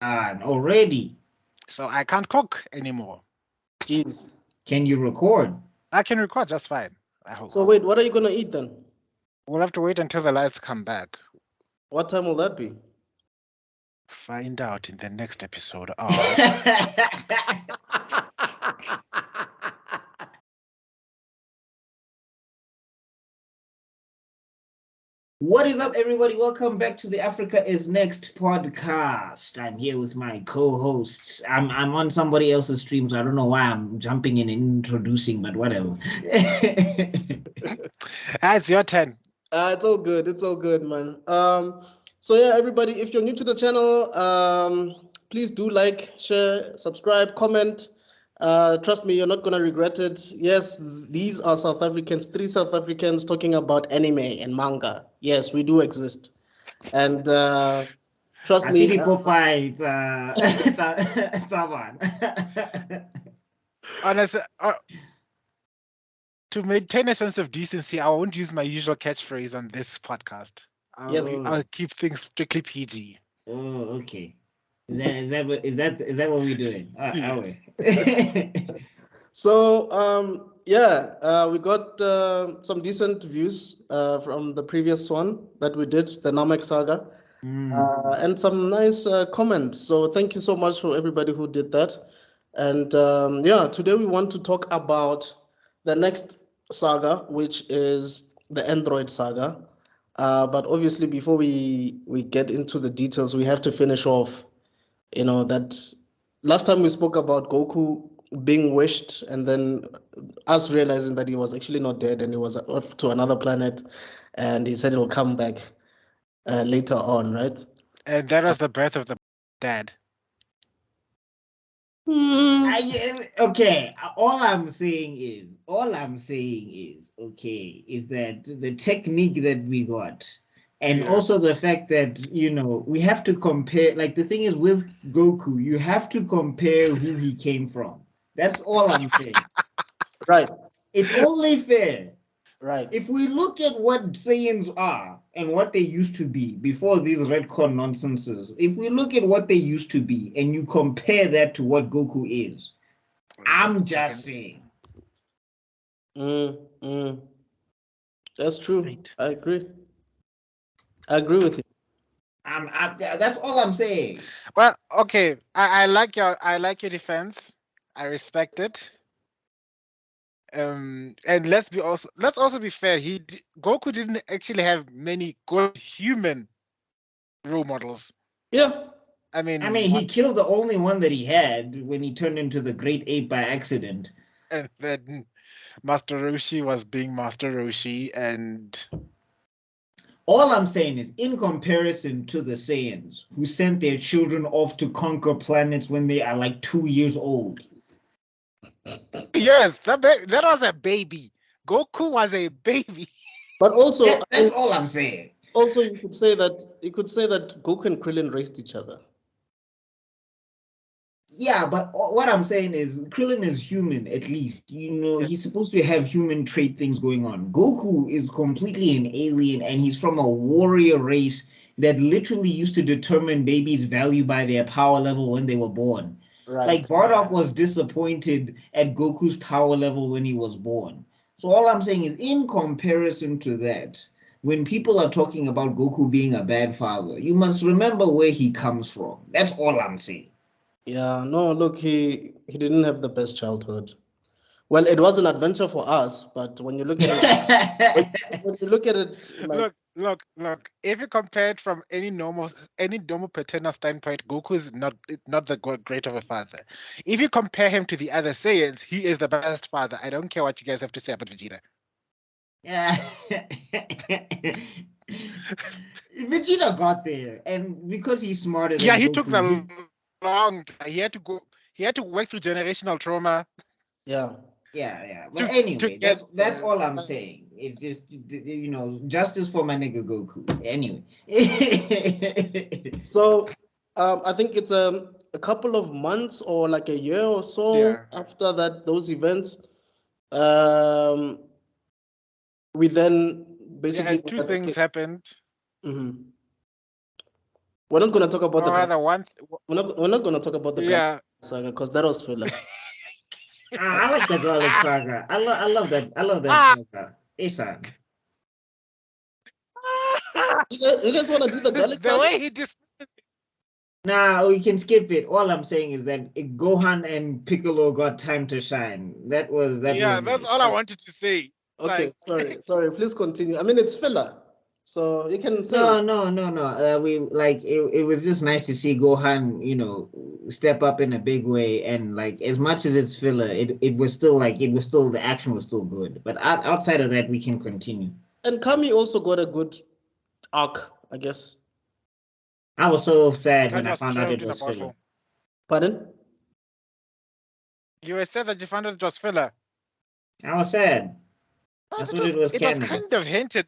Already. So I can't cook anymore. Jeez. Can you record? I can record just fine. I hope. So wait, what are you gonna eat then? We'll have to wait until the lights come back. What time will that be? Find out in the next episode of What is up, everybody? Welcome back to the Africa is Next podcast. I'm here with my co-hosts. I'm on somebody else's stream, so I don't know why I'm jumping in and introducing, but whatever. It's your turn. It's all good. It's all good, man. So yeah, everybody, if you're new to the channel, please do like, share, subscribe, comment. Trust me, you're not gonna regret it. Yes, these are South Africans, 3 South Africans talking about anime and manga. Yes, we do exist, and trust I me. see the Popeye. It's someone. Honestly, to maintain a sense of decency, I won't use my usual catchphrase on this podcast. I'll keep things strictly PG. Oh, okay. Is that what we're doing? So yeah, we got some decent views from the previous one that we did, the Namek Saga, and some nice comments. So thank you so much for everybody who did that. And yeah, today we want to talk about the next saga, which is the Android saga. But obviously, before we get into the details, we have to finish off. You know that last time we spoke about Goku being wished, and then us realizing that he was actually not dead and he was off to another planet, and he said he'll come back later on, right? And that was the birth of the dad. Okay, all I'm saying is okay, is that the technique that we got, and also the fact that, we have to compare. Like, the thing is with Goku, you have to compare who he came from. That's all I'm saying. Right. It's only fair. Right. If we look at what Saiyans are and what they used to be before these redcon nonsenses, if we look at what they used to be and you compare that to what Goku is, I'm just saying. That's true. Right. I agree with you. That's all I'm saying. Well, okay. I like your defense. I respect it. And let's also be fair. Goku didn't actually have many good human role models. Yeah. I mean, he killed the only one that he had when he turned into the Great Ape by accident. And then Master Roshi was being Master Roshi, and all I'm saying is, in comparison to the Saiyans who sent their children off to conquer planets when they are like 2 years old. Yes, that was a baby. Goku was a baby. But also, that's all I'm saying. Also, you could say that Goku and Krillin raised each other. Yeah, but what I'm saying is Krillin is human, at least. He's supposed to have human trait things going on. Goku is completely an alien, and he's from a warrior race that literally used to determine babies' value by their power level when they were born. Right. Like, Bardock was disappointed at Goku's power level when he was born. So all I'm saying is, in comparison to that, when people are talking about Goku being a bad father, you must remember where he comes from. That's all I'm saying. Yeah, no, look, he didn't have the best childhood. Well, it was an adventure for us, but when you look at it, like, look. If you compare it from any normal paternal standpoint, Goku is not the great of a father. If you compare him to the other Saiyans, he is the best father. I don't care what you guys have to say about Vegeta. Yeah. Vegeta got there, and because he's smarter than he Goku, took the long. He had to work through generational trauma. Yeah. But anyway, that's all I'm saying. It's just, justice for my nigga Goku. Anyway. So, I think it's a couple of months or like a year or so after those events. We then basically two things happened. Mm-hmm. We're not gonna talk about Or rather, one. we're not gonna talk about the Yeah. Saga because that was filler. I like the garlic saga. I love that. I love that Ah. saga. Isan. You guys want to do the garlic The saga? way he dismisses it. Nah, we can skip it. All I'm saying is that Gohan and Piccolo got time to shine. That was Yeah, was that's nice. all I wanted to say. Okay, Like, sorry. Please continue. I mean, it's filler, so you can say. No. We like it was just nice to see Gohan, step up in a big way, and like as much as it's filler, it was still the action was still good. But outside of that, we can continue. And Kami also got a good arc, I guess. I was so sad when Kanye I was found out trapped it in a was filler. bottle. Pardon? You were said that you found out it was filler. I was sad. I But thought it was it canon. was kind of hinted.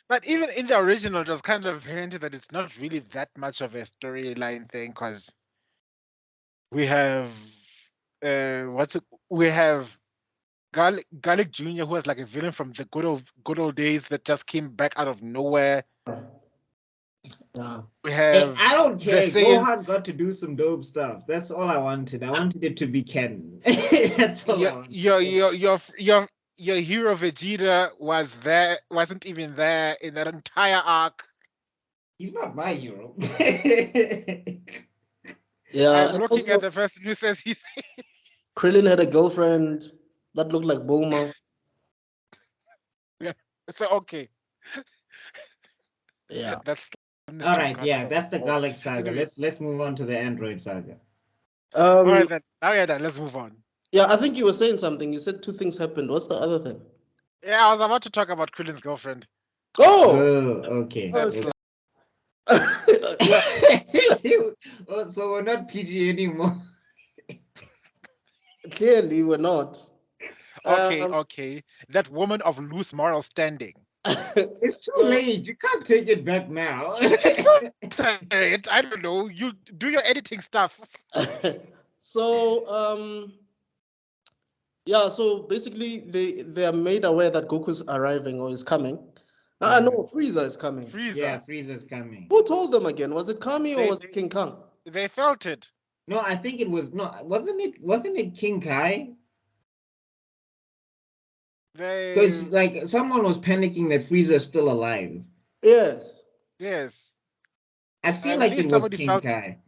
But even in the original, it was kind of hinted that it's not really that much of a storyline thing because we have we have Garlic Jr., who was like a villain from the good old days that just came back out of nowhere. Yeah. We Hey, have I don't care. the Saiyans. Gohan got to do some dope stuff. That's all I wanted. I wanted it to be canon. That's all I wanted. Your hero Vegeta wasn't even there in that entire arc. He's not my hero. Yeah. I'm and looking also, at the person who says he's Krillin had a girlfriend that looked like Bulma. so okay. Yeah. That's All right, yeah, that's the Garlic Saga. Anyway. Let's move on to the Android Saga. All right, then. Now you're done. Let's move on. Yeah, I think you were saying something. You said two things happened. What's the other thing? Yeah, I was about to talk about Krillin's girlfriend. Oh! Okay. That's Okay. Yeah. Oh, so we're not PG anymore. Clearly, we're not. Okay. That woman of loose moral standing. It's too late. You can't take it back now. I don't know. You do your editing stuff. So, yeah, so basically they are made aware that Goku's arriving or is coming. No, Frieza is coming. Yeah, Frieza's coming. Who told them again? Was it Kami or was it King Kong? They felt it. No, I think it was wasn't it King Kai? Because like someone was panicking that Frieza's still alive. Yes. I feel like it was King Kai.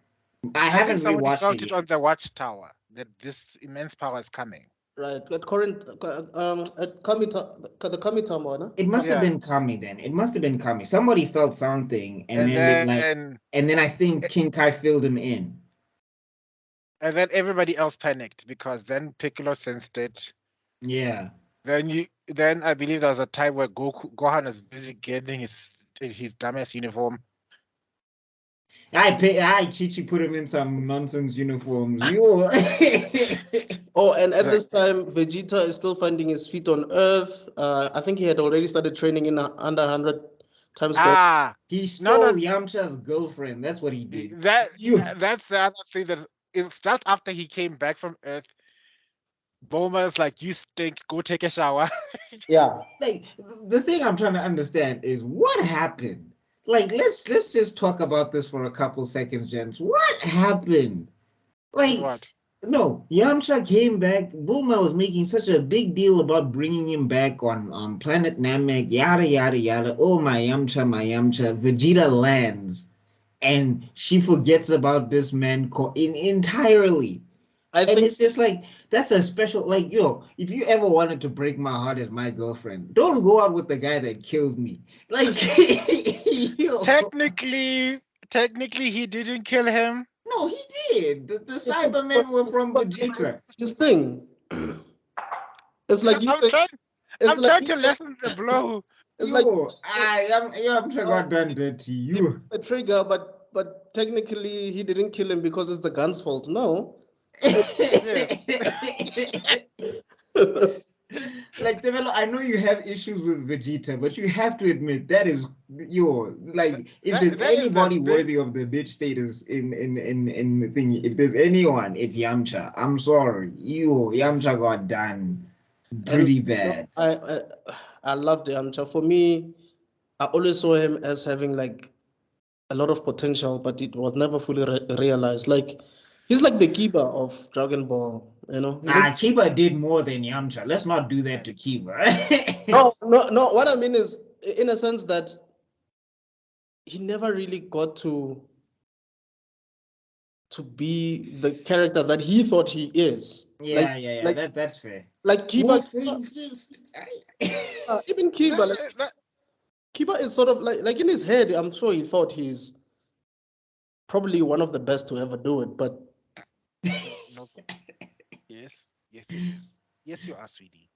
I haven't rewatched felt it on the Watchtower that this immense power is coming. Right. At Kami, the Kami Tower, no? It must have been Kami then. It must have been Kami. Somebody felt something, and then I think King Kai filled him in. And then everybody else panicked because then Piccolo sensed it. Yeah. Then I believe there was a time where Gohan was busy getting his dumbass uniform. Chichi put him in some nonsense uniforms. Oh, and at this time, Vegeta is still finding his feet on Earth. I think he had already started training in under 100 times. He stole Yamcha's girlfriend. That's what he did. That's the other thing that it's just after he came back from Earth. Bulma's like, you stink, go take a shower. Yeah. Like the thing I'm trying to understand is what happened. Like let's just talk about this for a couple seconds, gents. What happened? Like what? No, Yamcha came back. Bulma was making such a big deal about bringing him back on planet Namek, yada yada yada. Oh my Yamcha. Vegeta lands, and she forgets about this man entirely. I think it's just like that's a special like if you ever wanted to break my heart as my girlfriend, don't go out with the guy that killed me. Like technically he didn't kill him. No, he did. The Cybermen were from Vegeta. His thing. It's like I'm trying to lessen the blow. It's Yamcha got done dirty. You a trigger, but technically he didn't kill him because it's the gun's fault. No. Like Develo, I know you have issues with Vegeta, but you have to admit that is if there's anybody worthy of the bitch status in the thing, if there's anyone, it's Yamcha. I'm sorry, Yamcha got done pretty bad. I loved Yamcha. For me, I always saw him as having like a lot of potential, but it was never fully realized. Like he's like the Kiba of Dragon Ball, you know. Nah, Kiba did more than Yamcha. Let's not do that to Kiba. No. What I mean is, in a sense that he never really got to be the character that he thought he is. Yeah, Like that's fair. like Kiba, even Kiba, Kiba is sort of like in his head, I'm sure he thought he's probably one of the best to ever do it, but No. Yes, you are, sweetie.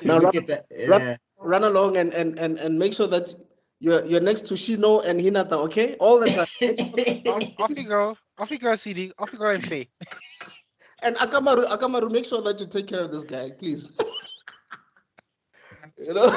now look at that. run along and make sure that you're next to Shino and Hinata, okay? All the time. Off you go, CD. Off you go and play. And Akamaru, make sure that you take care of this guy, please. You know.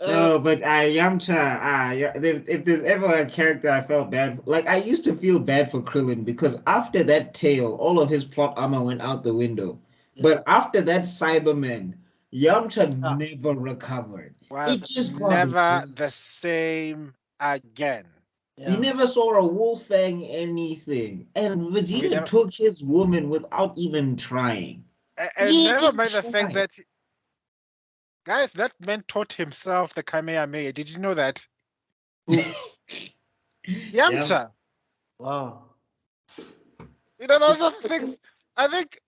No, but Yamcha, if there's ever a character I felt bad for, like I used to feel bad for Krillin because after that tale, all of his plot armor went out the window. Yeah. But after that Cyberman, Yamcha never recovered. It just never the same again. Yeah. He never saw a wolf fang anything. And Vegeta took his woman without even trying. And never mind the fact that, guys, that man taught himself the Kamehameha. Did you know that? Yamcha. Yeah. Wow. You know, those are the things. I think,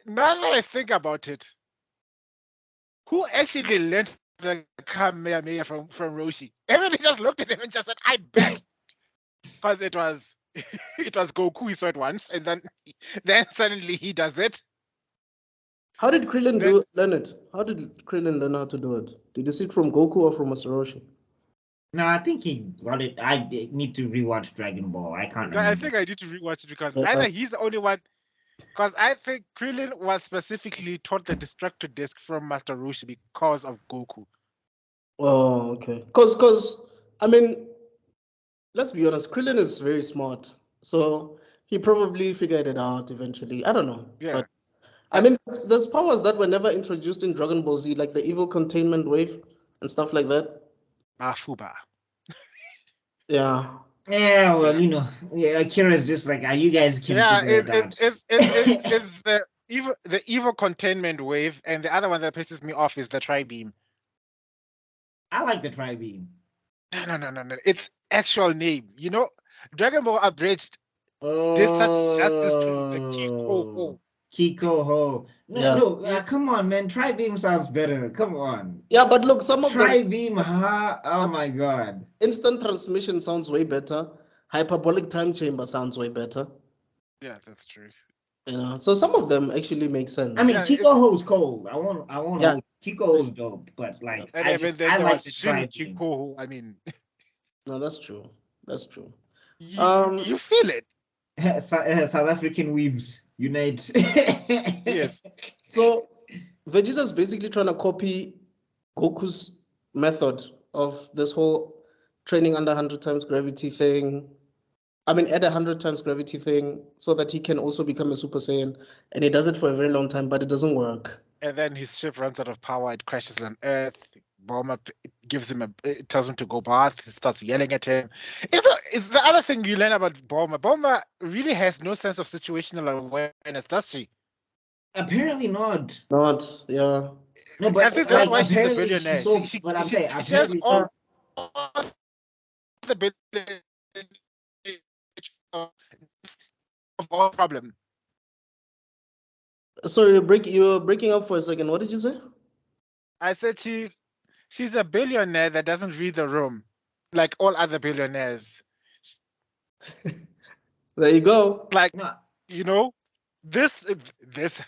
now that I think about it, who actually learned the Kamehameha from Roshi? Everybody just looked at him and just said, I bet. Because it was Goku, he saw it once, and then suddenly he does it. How did Krillin learn it? How did Krillin learn how to do it? Did he see it from Goku or from Master Roshi? No, I think he got it. I need to rewatch Dragon Ball. I can't remember. I think I need to rewatch it because either he's the only one. Because I think Krillin was specifically taught the destructor disc from Master Roshi because of Goku. Oh, okay. Because I mean, let's be honest, Krillin is very smart. So he probably figured it out eventually. I don't know. Yeah. But I mean, there's powers that were never introduced in Dragon Ball Z, like the evil containment wave and stuff like that. Fuba. Yeah. Yeah, well, you know, Akira's just like, you guys can figure it out. It's the evil containment wave, and the other one that pisses me off is the tri-beam. I like the tri-beam. No. It's actual name. You know, Dragon Ball Abridged did such justice to the Kiko. Kiko. No, come on, man. Tri-beam sounds better. Come on. Yeah, but look, some of Tri-beam, oh my God. Instant transmission sounds way better. Hyperbolic time chamber sounds way better. Yeah, that's true. You know, so some of them actually make sense. I mean, Kikoho's cold. I won't hold. Kikoho's dope, but like I like the tri-beam. Kiko, I mean. No, that's true. That's true. You feel it. South African weebs unite. Yes. So Vegeta's basically trying to copy Goku's method of this whole training under 100 times gravity thing. I mean, add 100 times gravity thing so that he can also become a Super Saiyan. And he does it for a very long time, but it doesn't work. And then his ship runs out of power. It crashes on Earth. Bulma tells him to go bath. He starts yelling at him. It's the other thing you learn about Bulma. Bulma really has no sense of situational awareness, does she? Apparently not. Yeah. No, but I think that's why she's a apparently billionaire. But I'm saying, she has all the billion of all problem. Sorry, you're breaking up for a second. What did you say? I said she's a billionaire that doesn't read the room, like all other billionaires. There you go. Like, you know, this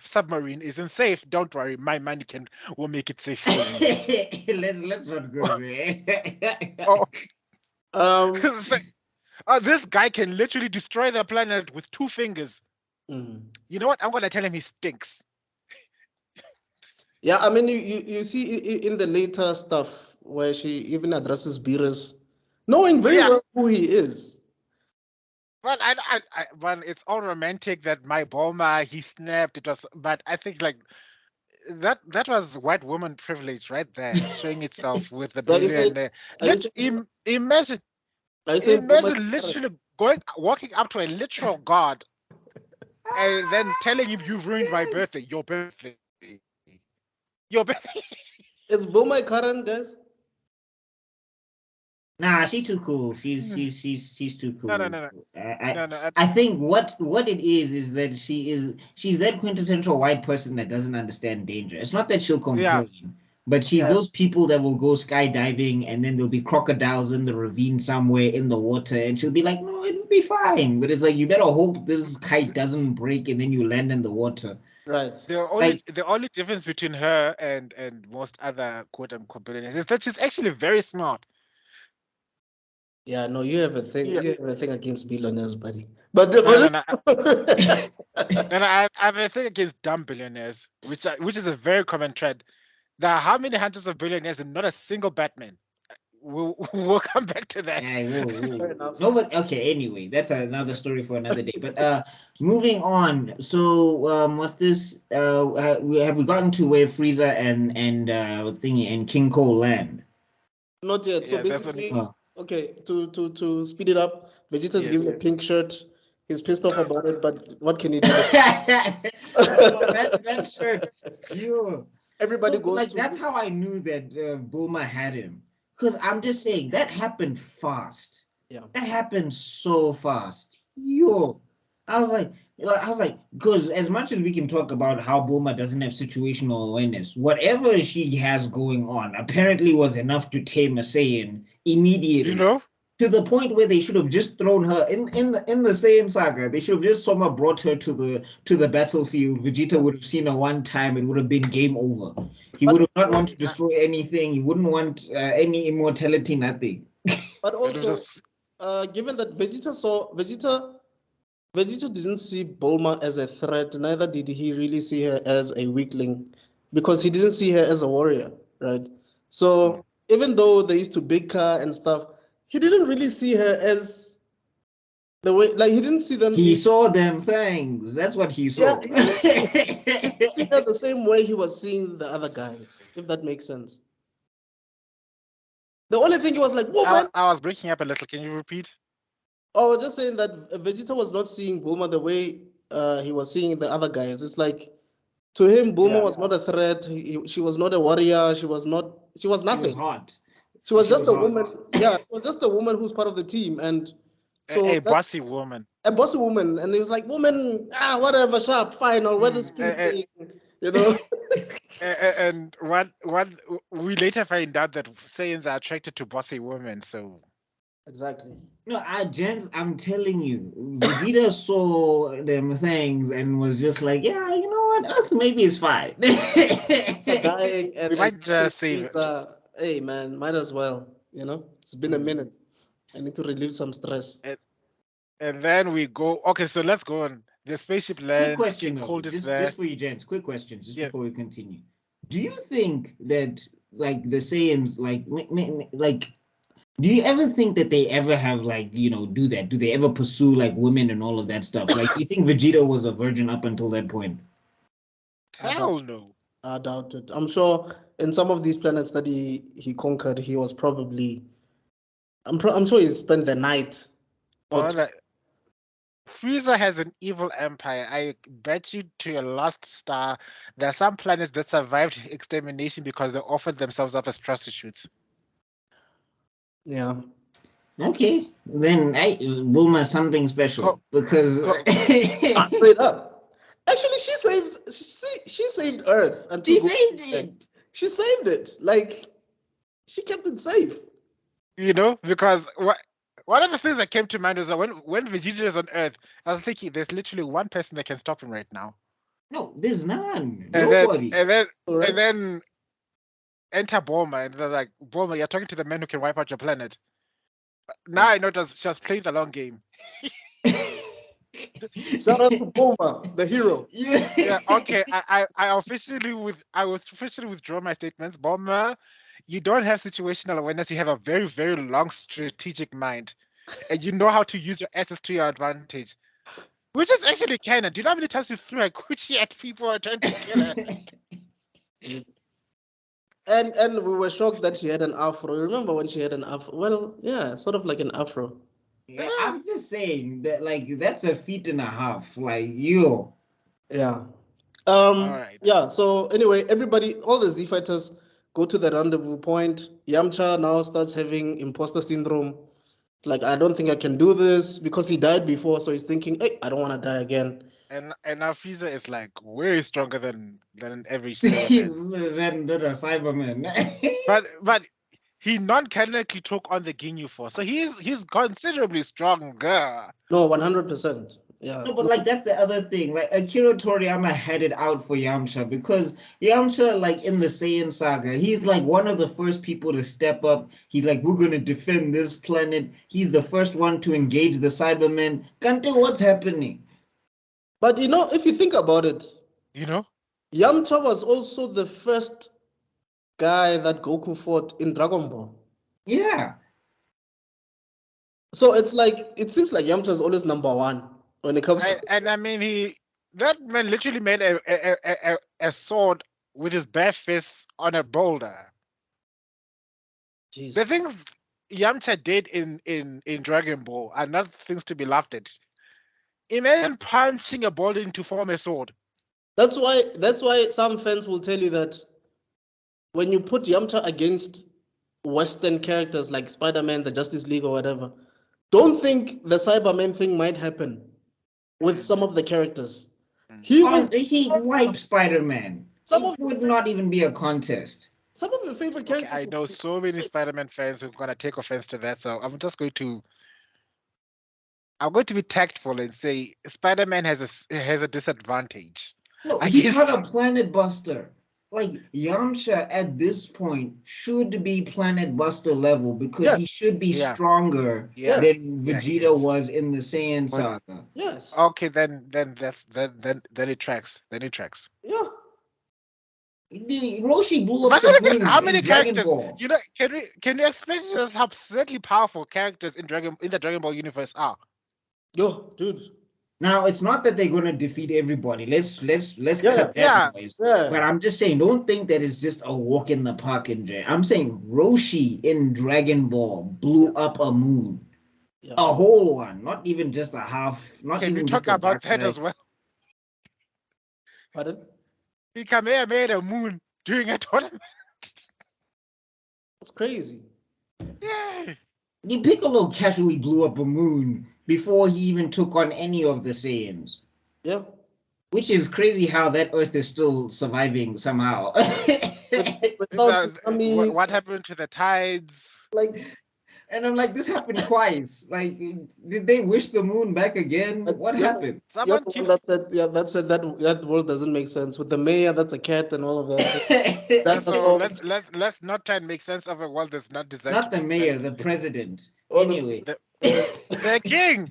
submarine isn't safe. Don't worry, my money will make it safe for you. Let's not go there. This guy can literally destroy the planet with 2 fingers. You know what? I'm gonna tell him he stinks. Yeah, I mean, you see in the later stuff where she even addresses Beerus, knowing very well who he is. Well, well, it's all romantic that my Bulma, he snapped. But I think like that was white woman privilege right there, showing itself with the So you say, billionaire. are you Let's saying, imagine, are you saying Bulma imagine literally walking up to a literal god and then telling him you ruined my birthday, your birthday, your birthday. is Bulma current, guys? Nah, she's too cool. She's too No, no, cool. no, no, I no, no. I think what it is that she's that quintessential white person that doesn't understand danger. It's not that she'll Yeah, complain, but she's Yeah. those people that will go skydiving and then there'll be crocodiles in the ravine somewhere in the water, and she'll be like, "No, it'll be fine." But it's like you better hope this kite doesn't break and then you land in the water. Right. Like, the only difference between her and most other quote unquote billionaires is that she's actually very smart. Yeah, no, you have a thing. Yeah. You have a thing against billionaires, buddy. But No, no, no. but No, no, I have a thing against dumb billionaires, which is a very common trend. There are how many hundreds of billionaires and not a single Batman? We'll come back to that. yeah, whoa. fair enough. No, but okay, anyway, that's another story for another day. But moving on. So what's this? Have we gotten to where Frieza and thingy and King Cole land? Not yet. So Yeah, that's what basically, Oh. okay, to speed it up, Vegeta's Yes. giving a pink shirt. He's pissed off about it, but what can he do? that shirt, you. Everybody Look, goes like to that's how I knew that Bulma had him. Because I'm just saying that happened fast. yeah. That happened so fast. Yo, I was like, because as much as we can talk about how Bulma doesn't have situational awareness, whatever she has going on apparently was enough to tame a Saiyan immediately. You know? To the point where they should have just thrown her in the Saiyan saga. They should have just somehow brought her to the battlefield. Vegeta would have seen her one time. It would have been game over. He would have not want to destroy anything. He wouldn't want any immortality, nothing. But It was also, just- given that Vegeta didn't see Bulma as a threat, neither did he really see her as a weakling, because he didn't see her as a warrior, right? So even though they used to bicker and stuff, he didn't really see her as the way, like he didn't see them. He saw them things. That's what he saw. Yeah, he didn't see her the same way he was seeing the other guys, if that makes sense. The only thing he was like, woman. I was breaking up a little. Can you repeat? Oh, I was just saying that Vegeta was not seeing Bulma the way he was seeing the other guys. It's like, to him, Bulma was not a threat. She was not a warrior. She was nothing. She was hot. She was She just was a hot. woman. Yeah, she was just a woman who's part of the team. And so A bossy woman. a bossy woman. And he was like, woman, whatever, sharp, fine, I'll wear the skin thing, you know? And what we later find out that Saiyans are attracted to bossy women. So Exactly. No, gents, I'm telling you, Vegeta saw them things and was just like, yeah, you know what, Earth maybe is fine. Dying and, we might just save it. hey, man, might as well, you know? It's been a minute. I need to relieve some stress. And then we go. Okay, so let's go on. The spaceship lands. Quick question, King though, Cold is just there. for you, gents. Quick question, just Yeah. before we continue. Do you think that, like, the Saiyans, like, do you ever think that they ever have, like, you know, do that? Do they ever pursue, like, women and all of that stuff? Like, do you think Vegeta was a virgin up until that point? Hell no. I doubt it. I'm sure in some of these planets that he conquered, he was probably. I'm sure he spent the night. Frieza has an evil empire. I bet you to your last star, there are some planets that survived extermination because they offered themselves up as prostitutes. Yeah. Okay, then Bulma something special because straight up. Actually, she saved Earth and she saved it. She saved it. Like she kept it safe. You know, because one of the things that came to mind is that when Vegeta is on Earth, I was thinking there's literally one person that can stop him right now. No, there's none. And Nobody. And then enter Bulma, and they're like, Bulma, you're talking to the man who can wipe out your planet. Now I know she was playing the long game. Shout out to Bulma, the hero. Yeah. Okay. I will officially withdraw my statements. Bulma, you don't have situational awareness. You have a very, very long strategic mind, and you know how to use your assets to your advantage, which is actually canon. Do you know how many times you threw a coochie at people or trying to kill her? And we were shocked that she had an afro. Remember when she had an afro? Well, yeah, sort of like an afro. Yeah, I'm just saying that like that's a feet and a half. Like you. Yeah. All right. Yeah, so anyway, everybody, all the Z fighters go to the rendezvous point. Yamcha now starts having imposter syndrome. Like, I don't think I can do this because he died before, so he's thinking, hey, I don't want to die again. And now Frieza is like way stronger than every He's Saiyan. then a Cyberman. But he non-canonically took on the Ginyu Force, so he's considerably stronger. No, 100%. Yeah. No, but like that's the other thing. Like Akira Toriyama had it out for Yamcha because Yamcha, like in the Saiyan saga, he's like one of the first people to step up. He's like, we're gonna defend this planet. He's the first one to engage the Cybermen. Kante, what's happening? But you know, if you think about it, You know? Yamcha was also the first guy that Goku fought in Dragon Ball. Yeah. So it's like, it seems like Yamcha is always number one when it comes to. And I mean, that man literally made a sword with his bare fist on a boulder. Jeez. The things Yamcha did in Dragon Ball are not things to be laughed at. Imagine punching a boulder into form a sword. That's why some fans will tell you that when you put Yamcha against Western characters like Spider-Man, the Justice League or whatever, don't think the Cyberman thing might happen with some of the characters. He wiped Spider-Man. It would not even be a contest. Some of your favorite characters. Okay, I know so many Spider-Man fans who are gonna take offense to that, so I'm going to be tactful and say Spider-Man has a disadvantage. No, he's not a planet buster. Like Yamcha at this point should be planet buster level because he should be stronger than Vegeta was in the Saiyan saga. Yes. Okay, then it tracks. Then it tracks. Yeah. Roshi blew up the moon. How many characters? Ball. You know, can you explain to us how absurdly powerful characters in the Dragon Ball universe are? Yo, dude. Now it's not that they're gonna defeat everybody. Let's cut that noise. Yeah. But I'm just saying, don't think that it's just a walk in the park in J. I'm saying Roshi in Dragon Ball blew up a moon. Yeah. A whole one, not even just a half. Not Can even we talk about that as well? Pardon? He made a moon during a tournament. That's crazy. Yeah. The Piccolo casually blew up a moon before he even took on any of the Saiyans. Yeah. Which is crazy how that Earth is still surviving somehow. What happened to the tides? And I'm like, this happened twice. Like, did they wish the moon back again? What happened? Someone that said that world doesn't make sense. With the mayor, that's a cat and all of that. So let's not try and make sense of a world that's not designed. Not the mayor, the president. Anyway. The king.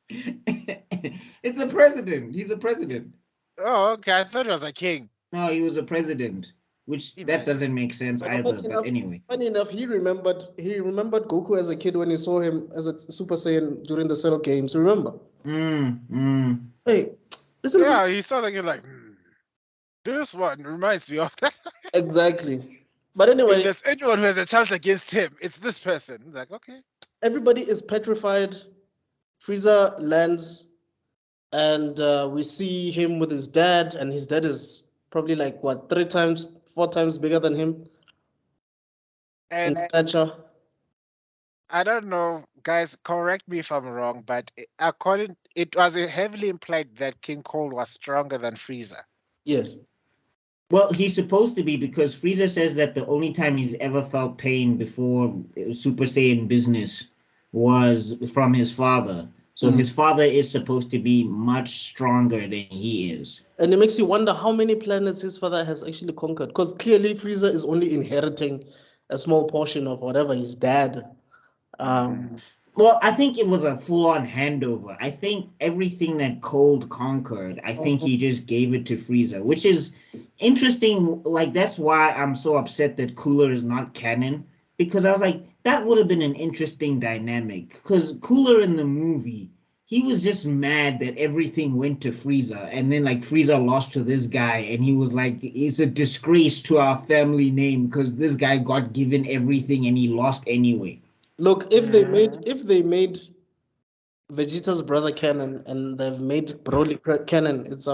It's a president. He's a president. Oh, okay. I thought it was a king. No, he was a president. Which that doesn't make sense either. But anyway. Funny enough, he remembered Goku as a kid when he saw him as a Super Saiyan during the Cell games. Remember? Hey, he saw that. You're like, this one reminds me of that. Exactly. But anyway, if there's anyone who has a chance against him, it's this person. Like, okay. Everybody is petrified. Frieza lands, and we see him with his dad, and his dad is probably like what, 4 times bigger than him in stature. I don't know, guys. Correct me if I'm wrong, but it was heavily implied that King Cold was stronger than Frieza. Yes. Well, he's supposed to be because Frieza says that the only time he's ever felt pain before Super Saiyan business was from his father. So his father is supposed to be much stronger than he is. And it makes you wonder how many planets his father has actually conquered. Because clearly Frieza is only inheriting a small portion of whatever his dad. Well, I think it was a full-on handover. I think everything that Cold conquered, I think he just gave it to Frieza, which is interesting. Like, that's why I'm so upset that Cooler is not canon. Because I was like, that would have been an interesting dynamic. Because Cooler in the movie he was just mad that everything went to Frieza, and then like Frieza lost to this guy, and he was like, "It's a disgrace to our family name because this guy got given everything and he lost anyway." Look, if they made Vegeta's brother canon and they've made Broly canon, it's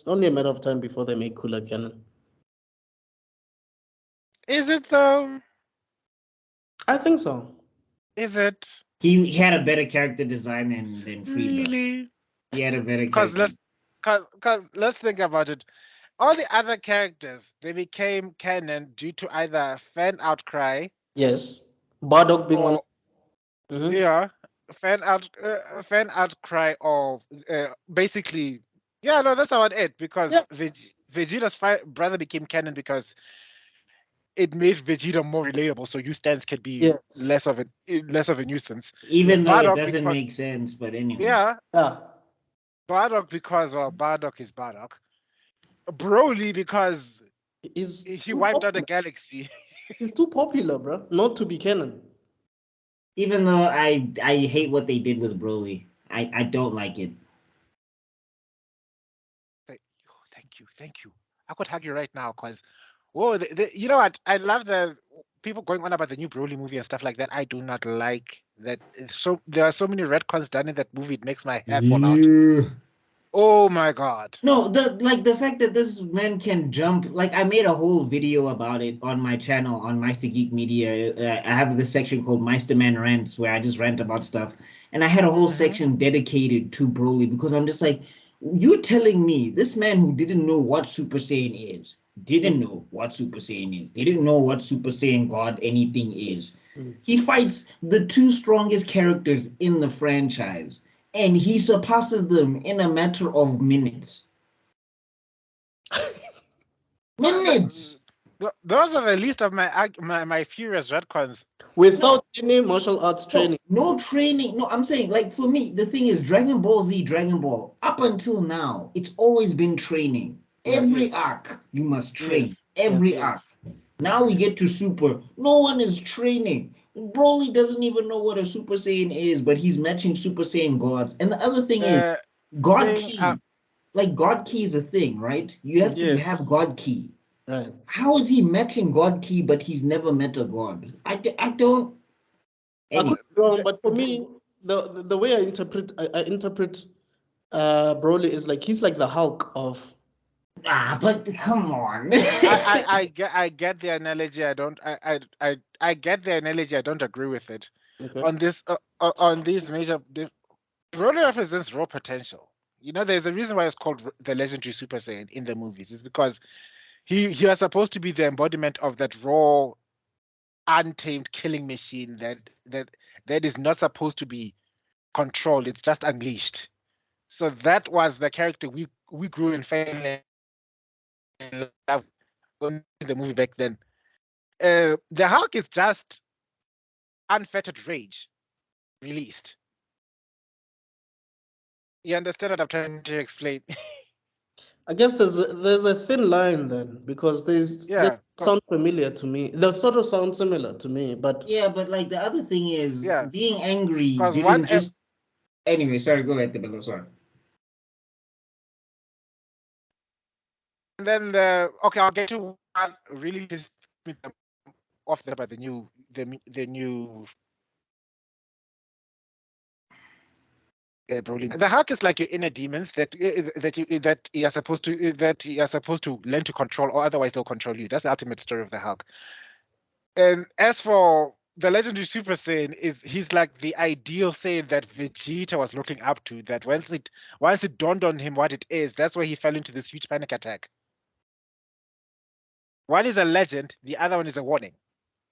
only a matter of time before they make Cooler canon. Is it though? I think so. Is it? He had a better character design than Frieza. Really? He had a better Because character. let's think about it. All the other characters, they became canon due to either fan outcry. Yes. Bardock being one. Or Mhm. yeah, fan outcry, or basically, yeah, no, that's about it. Because Yeah. Vegeta's brother became canon because it made Vegeta more relatable, so Ustans could be Yes. less of a nuisance. Even though it Bardock doesn't because, make sense, but anyway. yeah, Yeah. Bardock because, well, Bardock is Bardock. Broly because he too wiped out the popular. galaxy. He's too popular, bro, not to be canon. Even though I hate what they did with Broly. I don't like it. Thank you. I could hug you right now because, whoa, you know what? I love the people going on about the new Broly movie and stuff like that. I do not like that. So there are so many retcons done in that movie. It makes my hair fall out. Yeah. Oh my god. No, the fact that this man can jump, like I made a whole video about it on my channel on MeisterGeek Media. I have this section called Meisterman Rants where I just rant about stuff, and I had a whole section dedicated to Broly because I'm just like, you're telling me this man who didn't know what Super Saiyan is, didn't know what Super Saiyan is, didn't know what Super Saiyan God anything is. He fights the two strongest characters in the franchise, and he surpasses them in a matter of minutes. Minutes. Those are the least of my furious retcons. Without any martial arts training. No training. No, I'm saying, like, for me, the thing is Dragon Ball Z, Dragon Ball, up until now, it's always been training. Every arc, you must train. Every arc. Now we get to Super. No one is training. Broly doesn't even know what a Super Saiyan is, but he's matching Super Saiyan gods. And the other thing is, God Key. Like, God Key is a thing, right? You have to have God Key. Right. How is he matching God Key, but he's never met a god? I don't. Anyway. I could be wrong, but for me, the way I interpret Broly is like he's like the Hulk of. But come on. I get the analogy. I get the analogy. I don't agree with it. Okay. On these major, Broly represents raw potential. You know, there's a reason why it's called the legendary Super Saiyan in the movies. It's because he is supposed to be the embodiment of that raw, untamed killing machine that is not supposed to be controlled. It's just unleashed. So that was the character we grew in fame and love in the movie back then. The Hulk is just unfettered rage released. You understand what I'm trying to explain? I guess there's a thin line then, because this sound familiar to me. They sort of sound similar to me, but yeah, but like the other thing is being angry didn't just. Anyway, sorry, go ahead, Tebelo, sorry. And then I'll get to one really pissed me off about the new Broly. The Hulk is like your inner demons that you are supposed to learn to control, or otherwise they'll control you. That's the ultimate story of the Hulk. And as for the legendary Super Saiyan, he's like the ideal Saiyan that Vegeta was looking up to. That once it dawned on him what it is, that's why he fell into this huge panic attack. One is a legend, the other one is a warning.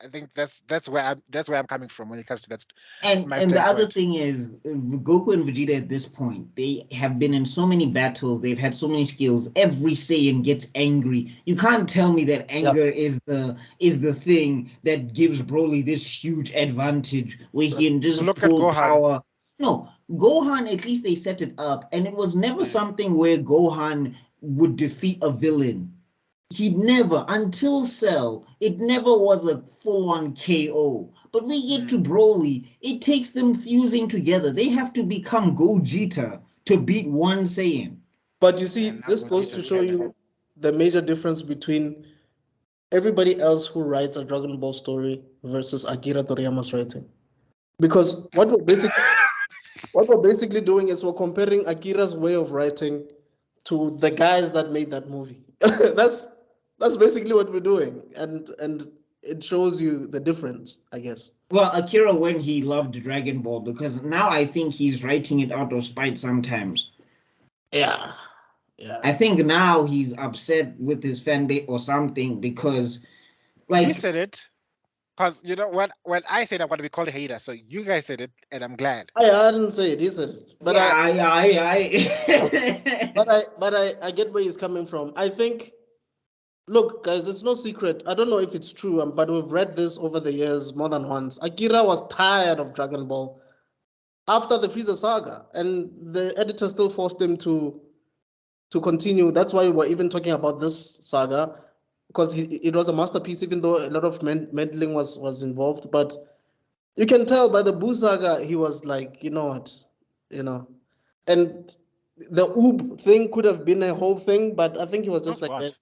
I think that's where I'm coming from when it comes to that. And the other thing is, Goku and Vegeta at this point, they have been in so many battles, they've had so many skills. Every Saiyan gets angry. You can't tell me that anger is the thing that gives Broly this huge advantage where he can just pull power. No, Gohan, at least they set it up, and it was never something where Gohan would defeat a villain. He'd never, until Cell, it never was a full-on KO. But we get to Broly, it takes them fusing together. They have to become Gogeta to beat one Saiyan. But you see, And now this goes to Vegeta's show better. you the major difference between everybody else who writes a Dragon Ball story versus Akira Toriyama's writing. Because what we're basically doing is we're comparing Akira's way of writing to the guys that made that movie. That's basically what we're doing, and it shows you the difference, I guess. Well, Akira, when he loved Dragon Ball, because now I think he's writing it out of spite sometimes. Yeah, yeah. I think now he's upset with his fan base or something because, like, He said it. Because you know what? When I said I'm going to be called a hater, so you guys said it, and I'm glad. I didn't say it. He said it, but I get where he's coming from. I think, look, guys, it's no secret. I don't know if it's true, but we've read this over the years more than once. Akira was tired of Dragon Ball after the Frieza saga, and the editor still forced him to continue. That's why we're even talking about this saga, because it was a masterpiece, even though a lot of meddling was involved. But you can tell by the Buu saga, he was like, you know what, and the Oob thing could have been a whole thing, but I think he was just like, God.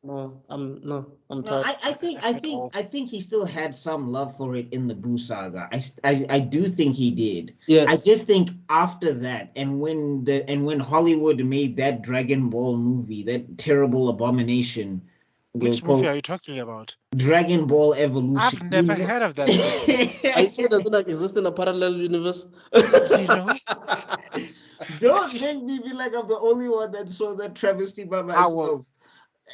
I'm No, tired. I think he still had some love for it in the Buu saga. I do think he did. Yes. I just think after that, and when Hollywood made that Dragon Ball movie, that terrible abomination. Which movie are you talking about? Dragon Ball Evolution. I've never heard of that movie. I sure does not exist in a parallel universe. You know? Don't make me feel like I'm the only one that saw that travesty by myself.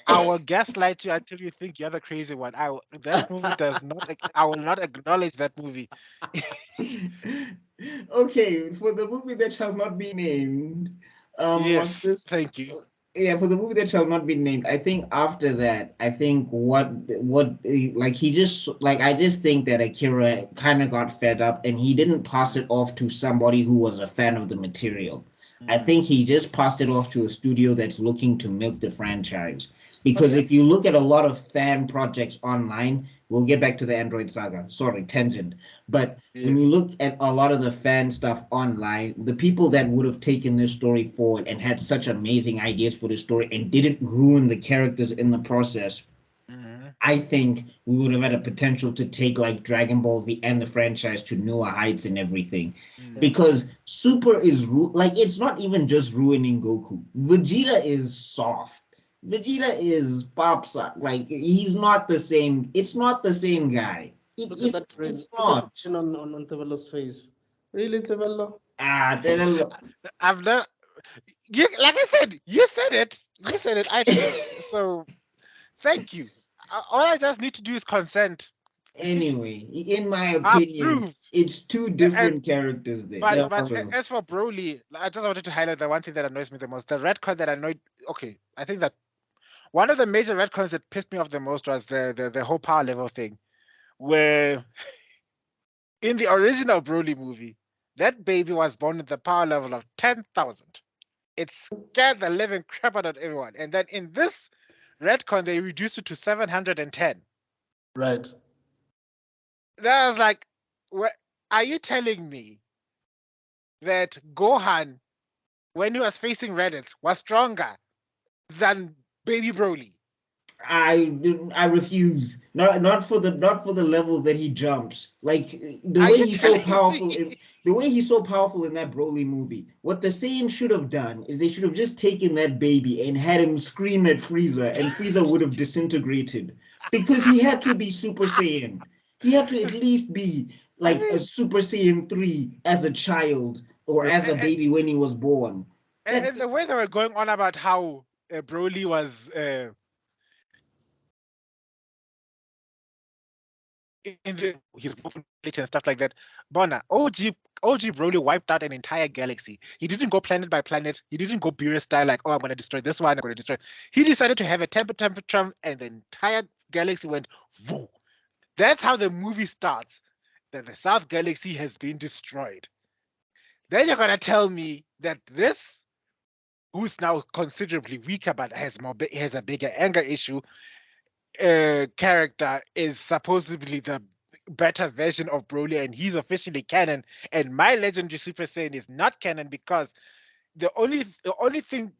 I will gaslight you until you think you're the crazy one. That movie does not. I will not acknowledge that movie. Okay, for the movie that shall not be named. Yes, this? thank you. Yeah, for the movie that shall not be named. I think after that, I think like he just like I just think that Akira kind of got fed up and he didn't pass it off to somebody who was a fan of the material. I think he just passed it off to a studio that's looking to milk the franchise. Because if you look at a lot of fan projects online, we'll get back to the Android saga. Sorry, tangent. But when you look at a lot of the fan stuff online, the people that would have taken this story forward and had such amazing ideas for the story and didn't ruin the characters in the process, I think we would have had a potential to take like Dragon Ball Z and the franchise to newer heights and everything. Because Super is like it's not even just ruining Goku. Vegeta is soft. Vegeta is Popsa. Like he's not the same. It's not the same guy. It's not. On Tevelo's face. Really, Tevelo? I've never. Like I said, you said it. You said it. I so. Thank you. All I just need to do is consent. Anyway, in my opinion, it's two different characters there. But as for Broly, I just wanted to highlight the one thing that annoys me the most. The retcon that annoyed. Okay, I think that one of the major retcons that pissed me off the most was the whole power level thing, where in the original Broly movie, that baby was born with the power level of 10,000. It scared the living crap out of everyone. And then in this retcon, they reduced it to 710. Right. That was like, are you telling me that Gohan, when he was facing Raditz, was stronger than baby Broly? I refuse. Not for the level that he jumps. Like the way he's so powerful. The way he's so powerful in that Broly movie. What the Saiyans should have done is they should have just taken that baby and had him scream at Frieza, and Frieza would have disintegrated because he had to be Super Saiyan. He had to at least be like a Super Saiyan 3 as a child or as a baby when he was born. And the way they were going on about how Broly was his and stuff like that. Bona, OG Broly wiped out an entire galaxy. He didn't go planet by planet. He didn't go Beerus style like, oh, I'm going to destroy this one, I'm going to destroy. He decided to have a temper tantrum, and the entire galaxy went, whoa. That's how the movie starts. That the South Galaxy has been destroyed. Then you're going to tell me that this, who's now considerably weaker but has a bigger anger issue, character is supposedly the better version of Broly, and he's officially canon. And my legendary Super Saiyan is not canon because the only thing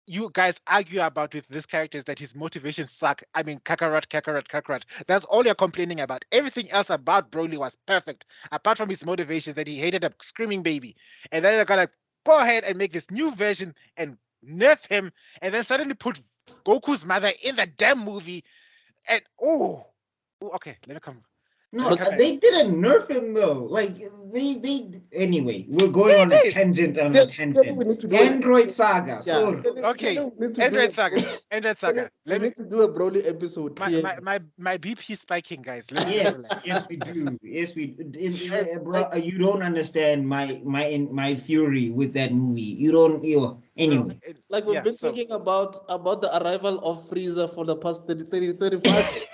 you guys argue about with this character is that his motivations suck. I mean, Kakarot, Kakarot, Kakarot. That's all you're complaining about. Everything else about Broly was perfect, apart from his motivations that he hated a screaming baby. And then you're gonna go ahead and make this new version and nerf him, and then suddenly put Goku's mother in the damn movie. And okay, let me come. No, they didn't nerf him though. Like they anyway, we're going on a tangent on a tangent. Android Saga. Yeah. So Okay, Android Saga. Android Saga. We need to do a Broly episode. My BP spiking, guys. Let me yes, we do. Yes, we. You don't understand my fury with that movie. You don't. Anyway. Like we've been thinking about the arrival of Frieza for the past 35.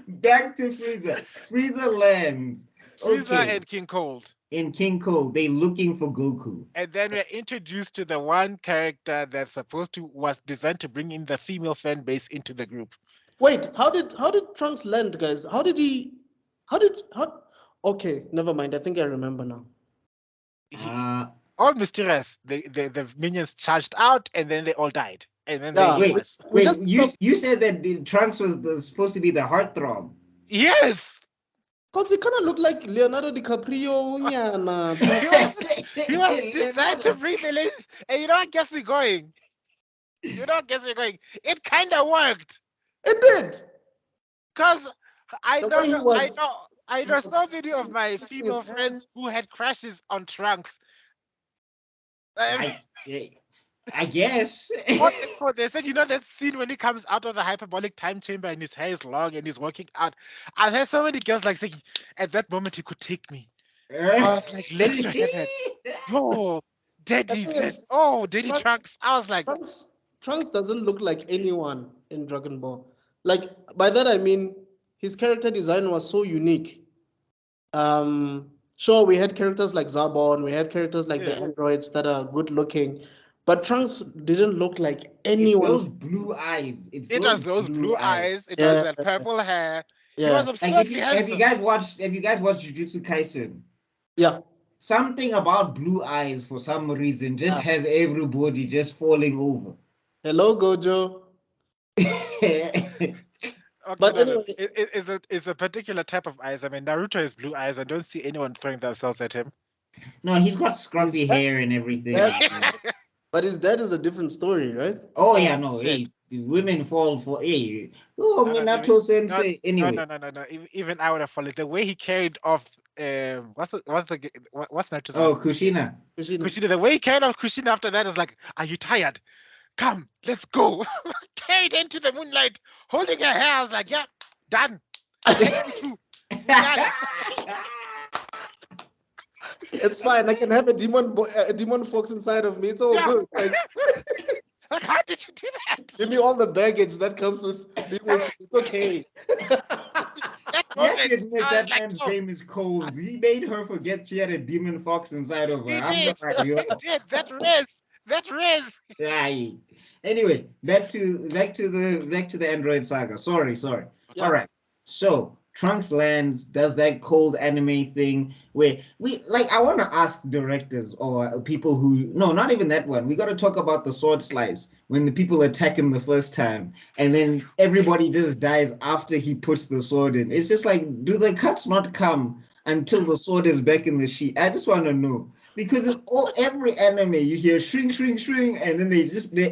Back to Frieza. Frieza lands. Frieza and King Cold. In King Cold, they looking for Goku. And then we're introduced to the one character that's was designed to bring in the female fan base into the group. Wait, how did Trunks land, guys? Okay, never mind. I think I remember now. All mysterious. The minions charged out and then they all died. And then you said that the Trunks was supposed to be the heartthrob. Yes. Because he kind of looked like Leonardo DiCaprio. he was designed to bring the ladies. And you know what gets me going? It kind of worked. It did. Because I know so many of my female friends who had crushes on Trunks. I guess. They said, that scene when he comes out of the hyperbolic time chamber and his hair is long and he's working out. I've had so many girls like saying, at that moment he could take me. I was like, let's not have it. Yo, Daddy Trunks. I was like, Trunks doesn't look like anyone in Dragon Ball. Like, by that I mean his character design was so unique. Sure, we had characters like Zarbon, we have characters like the androids that are good looking. But Trunks didn't look like anyone. Those blue eyes. It was those blue eyes. It was that purple hair. Yeah. He was absurdly handsome. Have you guys watched Jujutsu Kaisen? Yeah. Something about blue eyes for some reason just has everybody just falling over. Hello, Gojo. But anyway, it's a particular type of eyes. I mean, Naruto has blue eyes. I don't see anyone throwing themselves at him. No, he's got scruffy hair and everything. But his dad is a different story, right? Oh yeah, no. Hey, women fall for Minato Sensei. Anyway. No. Even I would have fallen. The way he carried off what's Naruto's Kushina. Kushina. The way he carried off Kushina after that is like, are you tired? Come, let's go. Carried into the moonlight, holding her hair. I was like, yeah, done. It's fine. I can have a demon fox inside of me. It's all good. Like, how did you do that? Give me all the baggage that comes with demon. It's okay. That man's game is cold. He made her forget she had a demon fox inside of her. I'm sorry. That riz. Yeah. Anyway, back to the Android Saga. Sorry. Yeah. All right. So Trunks lands, does that cold anime thing where I want to ask directors or people who, no, not even that one. We got to talk about the sword slice when the people attack him the first time and then everybody just dies after he puts the sword in. It's just like, do the cuts not come until the sword is back in the sheath? I just want to know. Because in every anime you hear shrink, and then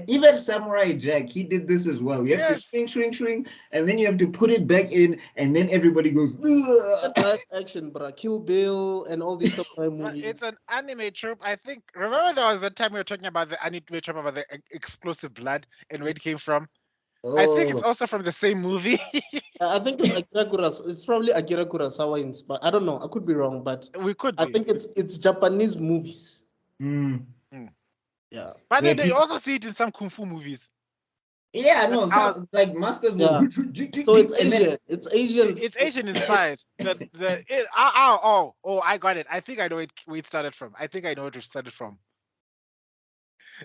even Samurai Jack, he did this as well. You have to shrink, and then you have to put it back in, and then everybody goes. Live action, bro. Kill Bill and all these samurai movies. It's an anime trope. I think. Remember there was the time we were talking about the anime trope about the explosive blood and where it came from. Oh. I think it's also from the same movie. I think it's Akira Kurosawa. It's probably Akira Kurosawa inspired. I don't know. I could be wrong, but I think it's Japanese movies. Yeah. But then they also see it in some kung fu movies. Yeah, no, like Masters. Yeah. So it's Asian. It's Asian. It's Asian inspired. I got it. I think I know where it started from.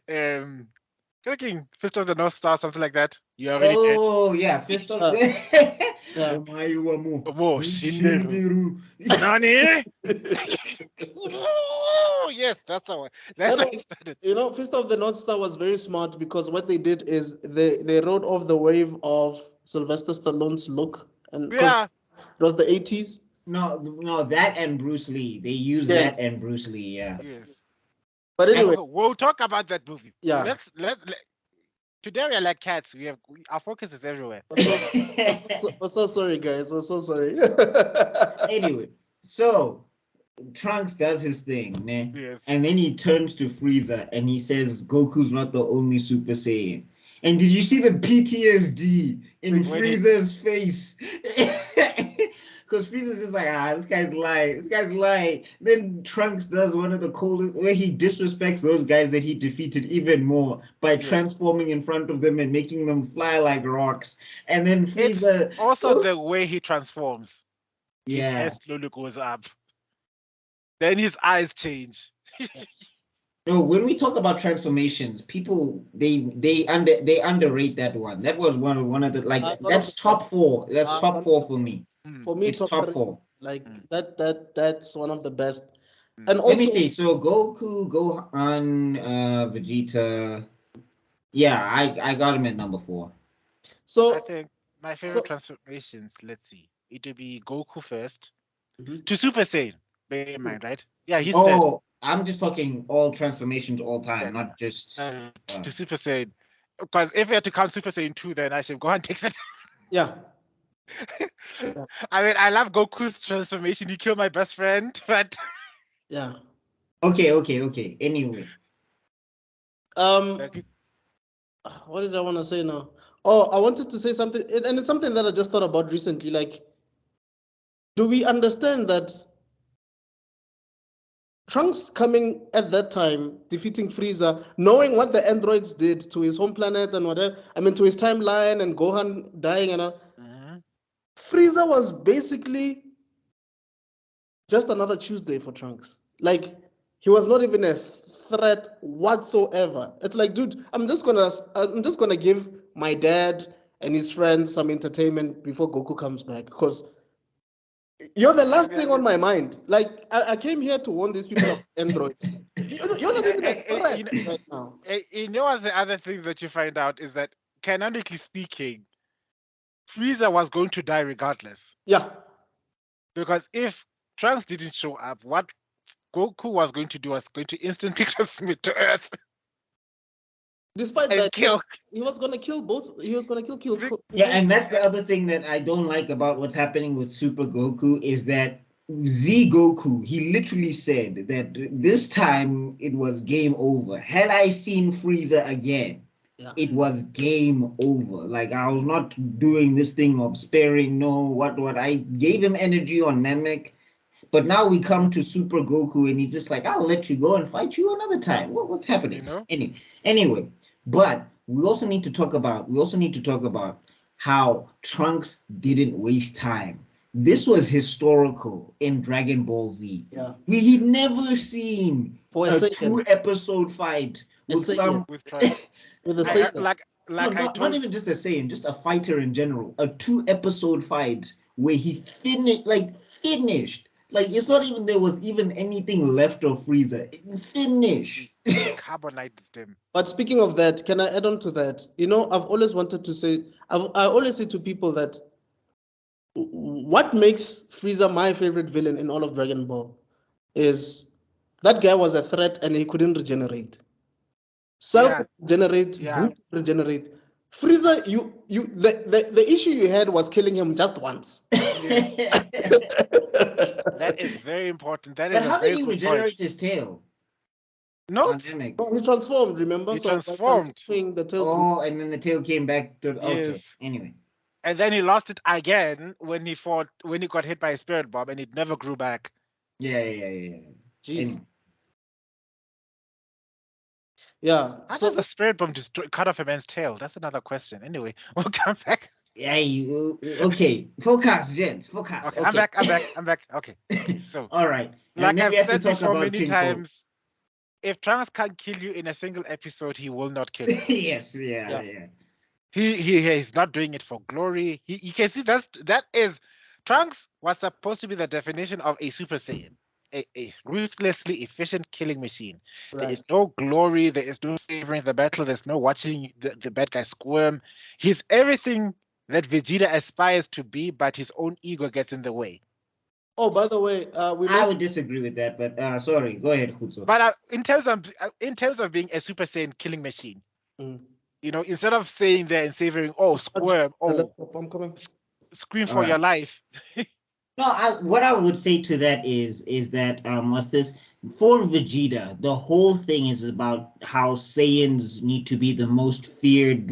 Because Clicking Fist of the North Star, something like that. You already did. Oh yeah, fist of Yeah. Whoa, Shinderu. Nani? Oh, yes, that's the one. That's That how it was- started. You know, Fist of the North Star was very smart because what they did is they rode off the wave of Sylvester Stallone's look, and because Yeah. it was the 80s. No, that and Bruce Lee. They use Yes. that and Bruce Lee, yeah. Yes. But anyway, And we'll talk about that movie. Yeah. Let today we are like cats. Our focus is everywhere. we're so sorry, guys. We're so sorry. Anyway, so Trunks does his thing, né? Yes. And then he turns to Frieza and he says, Goku's not the only Super Saiyan. And did you see the PTSD in Frieza's face? Because Frieza's just like, this guy's lying. This guy's lying. Then Trunks does one of the coldest, where he disrespects those guys that he defeated even more by transforming in front of them and making them fly like rocks. And then Frieza... It's also the way he transforms. Yeah. His head slowly goes up. Then his eyes change. No, when we talk about transformations, people they underrate that one. That was one of the that's top 4. That's top 4 for me. For me, it's top 4. Like that's one of the best. And also, let me see. So Goku, Gohan, Vegeta. Yeah, I got him at number 4. So I think my favorite transformations. Let's see. It will be Goku first to Super Saiyan. Bear in mind, right? Yeah, he's Oh, I'm just talking all transformations all time, not just to Super Saiyan. Because if we had to count Super Saiyan 2, then I should go and take that. Yeah. I mean, I love Goku's transformation. He killed my best friend, but yeah. Okay. Anyway. What did I want to say now? Oh, I wanted to say something, and it's something that I just thought about recently. Like, do we understand that Trunks coming at that time, defeating Frieza, knowing what the androids did to his home planet and whatever, I mean, to his timeline and Gohan dying and all, Frieza was basically just another Tuesday for Trunks. Like, he was not even a threat whatsoever. It's like, dude, I'm just gonna give my dad and his friends some entertainment before Goku comes back, because you're the last thing on my mind. Like, I came here to warn these people of androids. You're not even a threat right now. You know what the other thing that you find out is that, canonically speaking, Frieza was going to die regardless. Yeah. Because if Trunks didn't show up, what Goku was going to do was going to instantly transmit to Earth. Despite and that, kill. he was gonna kill both. He was gonna kill. Yeah, and that's the other thing that I don't like about what's happening with Super Goku is that Z Goku, he literally said that this time it was game over. Had I seen Frieza again, it was game over. Like, I was not doing this thing of sparing. No, what I gave him energy on Namek. But now we come to Super Goku and he's just like, I'll let you go and fight you another time. What's happening? You know? Anyway, but we also need to talk about how Trunks didn't waste time. This was historical in Dragon Ball Z. Yeah. We'd never seen For a a second. 2-episode fight with some with Trunks. With a Saiyan. not even just a Saiyan, just a fighter in general. A 2-episode fight where he finished. Like, it's not even there was even anything left of Frieza. It finished. Carbonized him. But speaking of that, can I add on to that? You know, I've always wanted to say, I always say to people that what makes Frieza my favorite villain in all of Dragon Ball is that guy was a threat and he couldn't regenerate. Cell could regenerate, Buu could regenerate. Frieza, the issue you had was killing him just once. That is very important. But how did he regenerate his tail? No, he transformed. Remember, he transformed. The tail and then the tail came back to okay. Anyway, and then he lost it again when he got hit by a spirit bomb, and it never grew back. Yeah. Jeez. Anyway. Yeah. How does a spirit bomb just cut off a man's tail? That's another question. Anyway, we'll come back. Yeah, okay. Focus, gents. Focus. Okay, okay. I'm back. Okay. So, all right. Like and then I've we have said to talk before about many King times, if Trunks can't kill you in a single episode, he will not kill you. Yes, yeah, Yeah. yeah. He's not doing it for glory. You can see that is Trunks was supposed to be the definition of a Super Saiyan. A ruthlessly efficient killing machine. There Right. is no glory, there is no savoring the battle, there's no watching the bad guy squirm. He's everything that Vegeta aspires to be, but his own ego gets in the way. Oh, by the way, we I would disagree with that, but sorry, go ahead, Khutso. But in terms of being a Super Saiyan killing machine, Mm. instead of saying there and savoring, oh squirm, The oh laptop, I'm coming. scream All for right. your life. No, what I would say to that is that what's this for Vegeta? The whole thing is about how Saiyans need to be the most feared,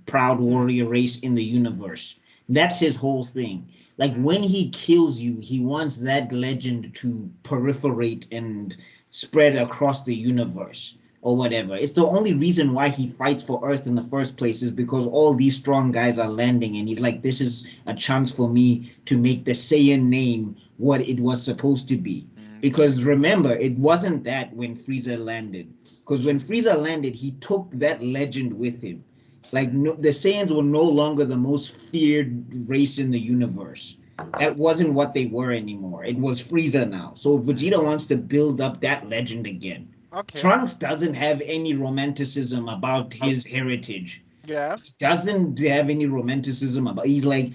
proud warrior race in the universe. That's his whole thing. Like when he kills you, he wants that legend to proliferate and spread across the universe or whatever. It's the only reason why he fights for Earth in the first place is because all these strong guys are landing, and he's like, this is a chance for me to make the Saiyan name what it was supposed to be. Because remember, it wasn't that when Frieza landed. Because when Frieza landed, he took that legend with him. Like the Saiyans were no longer the most feared race in the universe. That wasn't what they were anymore. It was Frieza now. So Vegeta wants to build up that legend again. Okay. Trunks doesn't have any romanticism about his heritage. Yeah. He doesn't have any romanticism about. He's like,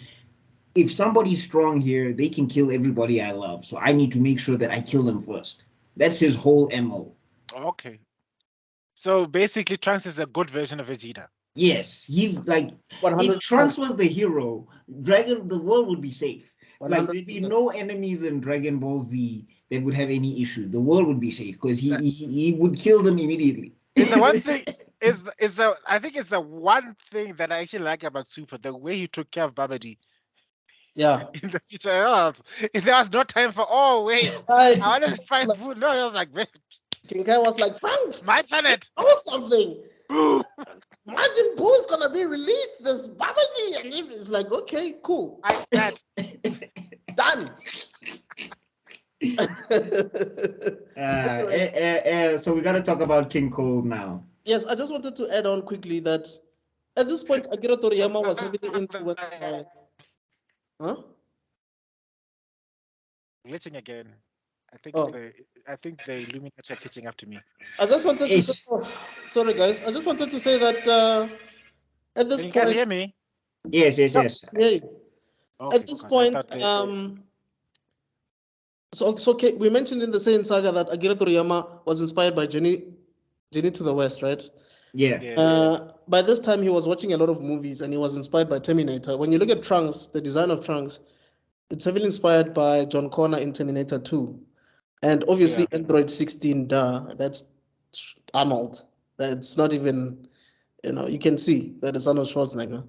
if somebody's strong here, they can kill everybody I love. So I need to make sure that I kill them first. That's his whole MO. Okay. So basically, Trunks is a good version of Vegeta. Yes, he's like, if 100%. Trunks was the hero, the world would be safe. Like 100%. there'd be no enemies in Dragon Ball Z that would have any issue. The world would be safe because he would kill them immediately. Is the one thing I think it's the one thing that I actually like about Super, the way he took care of Babidi Yeah. in the future. Oh, if there was no time for wait, I wanted to fight food. No, I was like, wait, King Kai was like, Trunks, my planet. oh something. Imagine Boo's gonna be released this Babidi, and it's like, okay, cool, I bet. done. So we got to talk about King Cold now. Yes, I just wanted to add on quickly that at this point, Akira Toriyama was heavily influenced by. Huh? Glitching again. I think Oh. the Illuminati are catching up to me. I just wanted to say, sorry guys, I just wanted to say that at this Can you guys point, hear me? Yes. yeah, Okay, at this because I point, thought so we mentioned in the Saiyan Saga that Akira Toriyama was inspired by Journey to the West, right? Yeah. By this time, he was watching a lot of movies and he was inspired by Terminator. When you look at Trunks, the design of Trunks, it's heavily inspired by John Connor in Terminator 2. And obviously, Android 16, that's Arnold. That's not even, you can see that it's Arnold Schwarzenegger.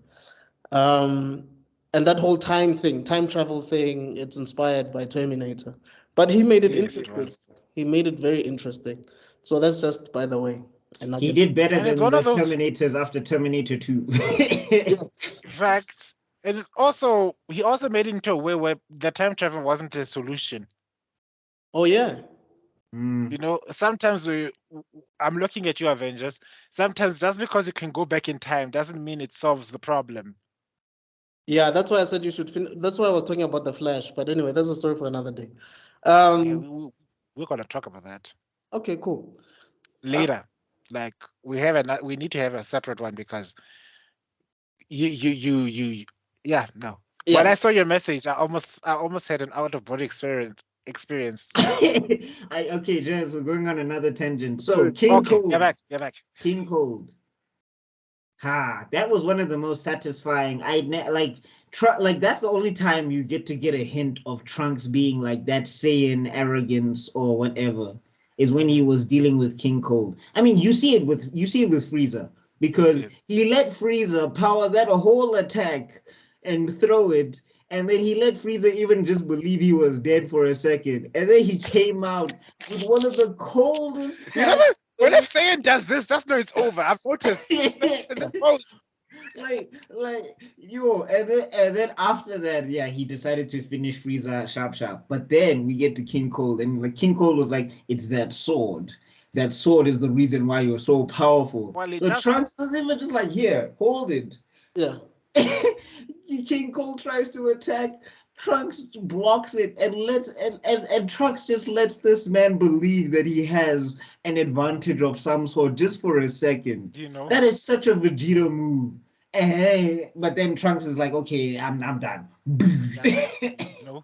And that whole time travel thing, it's inspired by Terminator. But he made it interesting. He made it very interesting. So that's just by the way. And he did better And than it's one the of those- Terminators after Terminator 2. Yes. facts. And it's also he also made it into a way where the time travel wasn't a solution. Oh yeah. Sometimes I'm looking at you, Avengers. Sometimes just because you can go back in time doesn't mean it solves the problem. Yeah, that's why I said you should that's why I was talking about the Flash. But anyway, that's a story for another day. We're gonna talk about that Okay, cool. later. Like we need to have a separate one because you yeah. When I saw your message, I almost had an out of body experience. Okay, James, we're going on another tangent. So King Cold. You're back. King Cold. That was one of the most satisfying. That's the only time you get a hint of Trunks being like that Saiyan arrogance or whatever is when he was dealing with King Cold. I mean, you see it with Frieza because he let Frieza power that whole attack and throw it, and then he let Frieza even just believe he was dead for a second, and then he came out with one of the coldest. When a Saiyan does this, just know it's over. I've noticed. And then after that, he decided to finish Frieza sharp. But then we get to King Cold, and King Cold was like, "It's that sword." that sword is the reason why you're so powerful. Well, So Trunks doesn't even just like, here, hold it. Yeah. King Cole tries to attack. Trunks blocks it and Trunks just lets this man believe that he has an advantage of some sort just for a second. You know, that is such a Vegeta move. But then Trunks is like, okay, I'm done. no.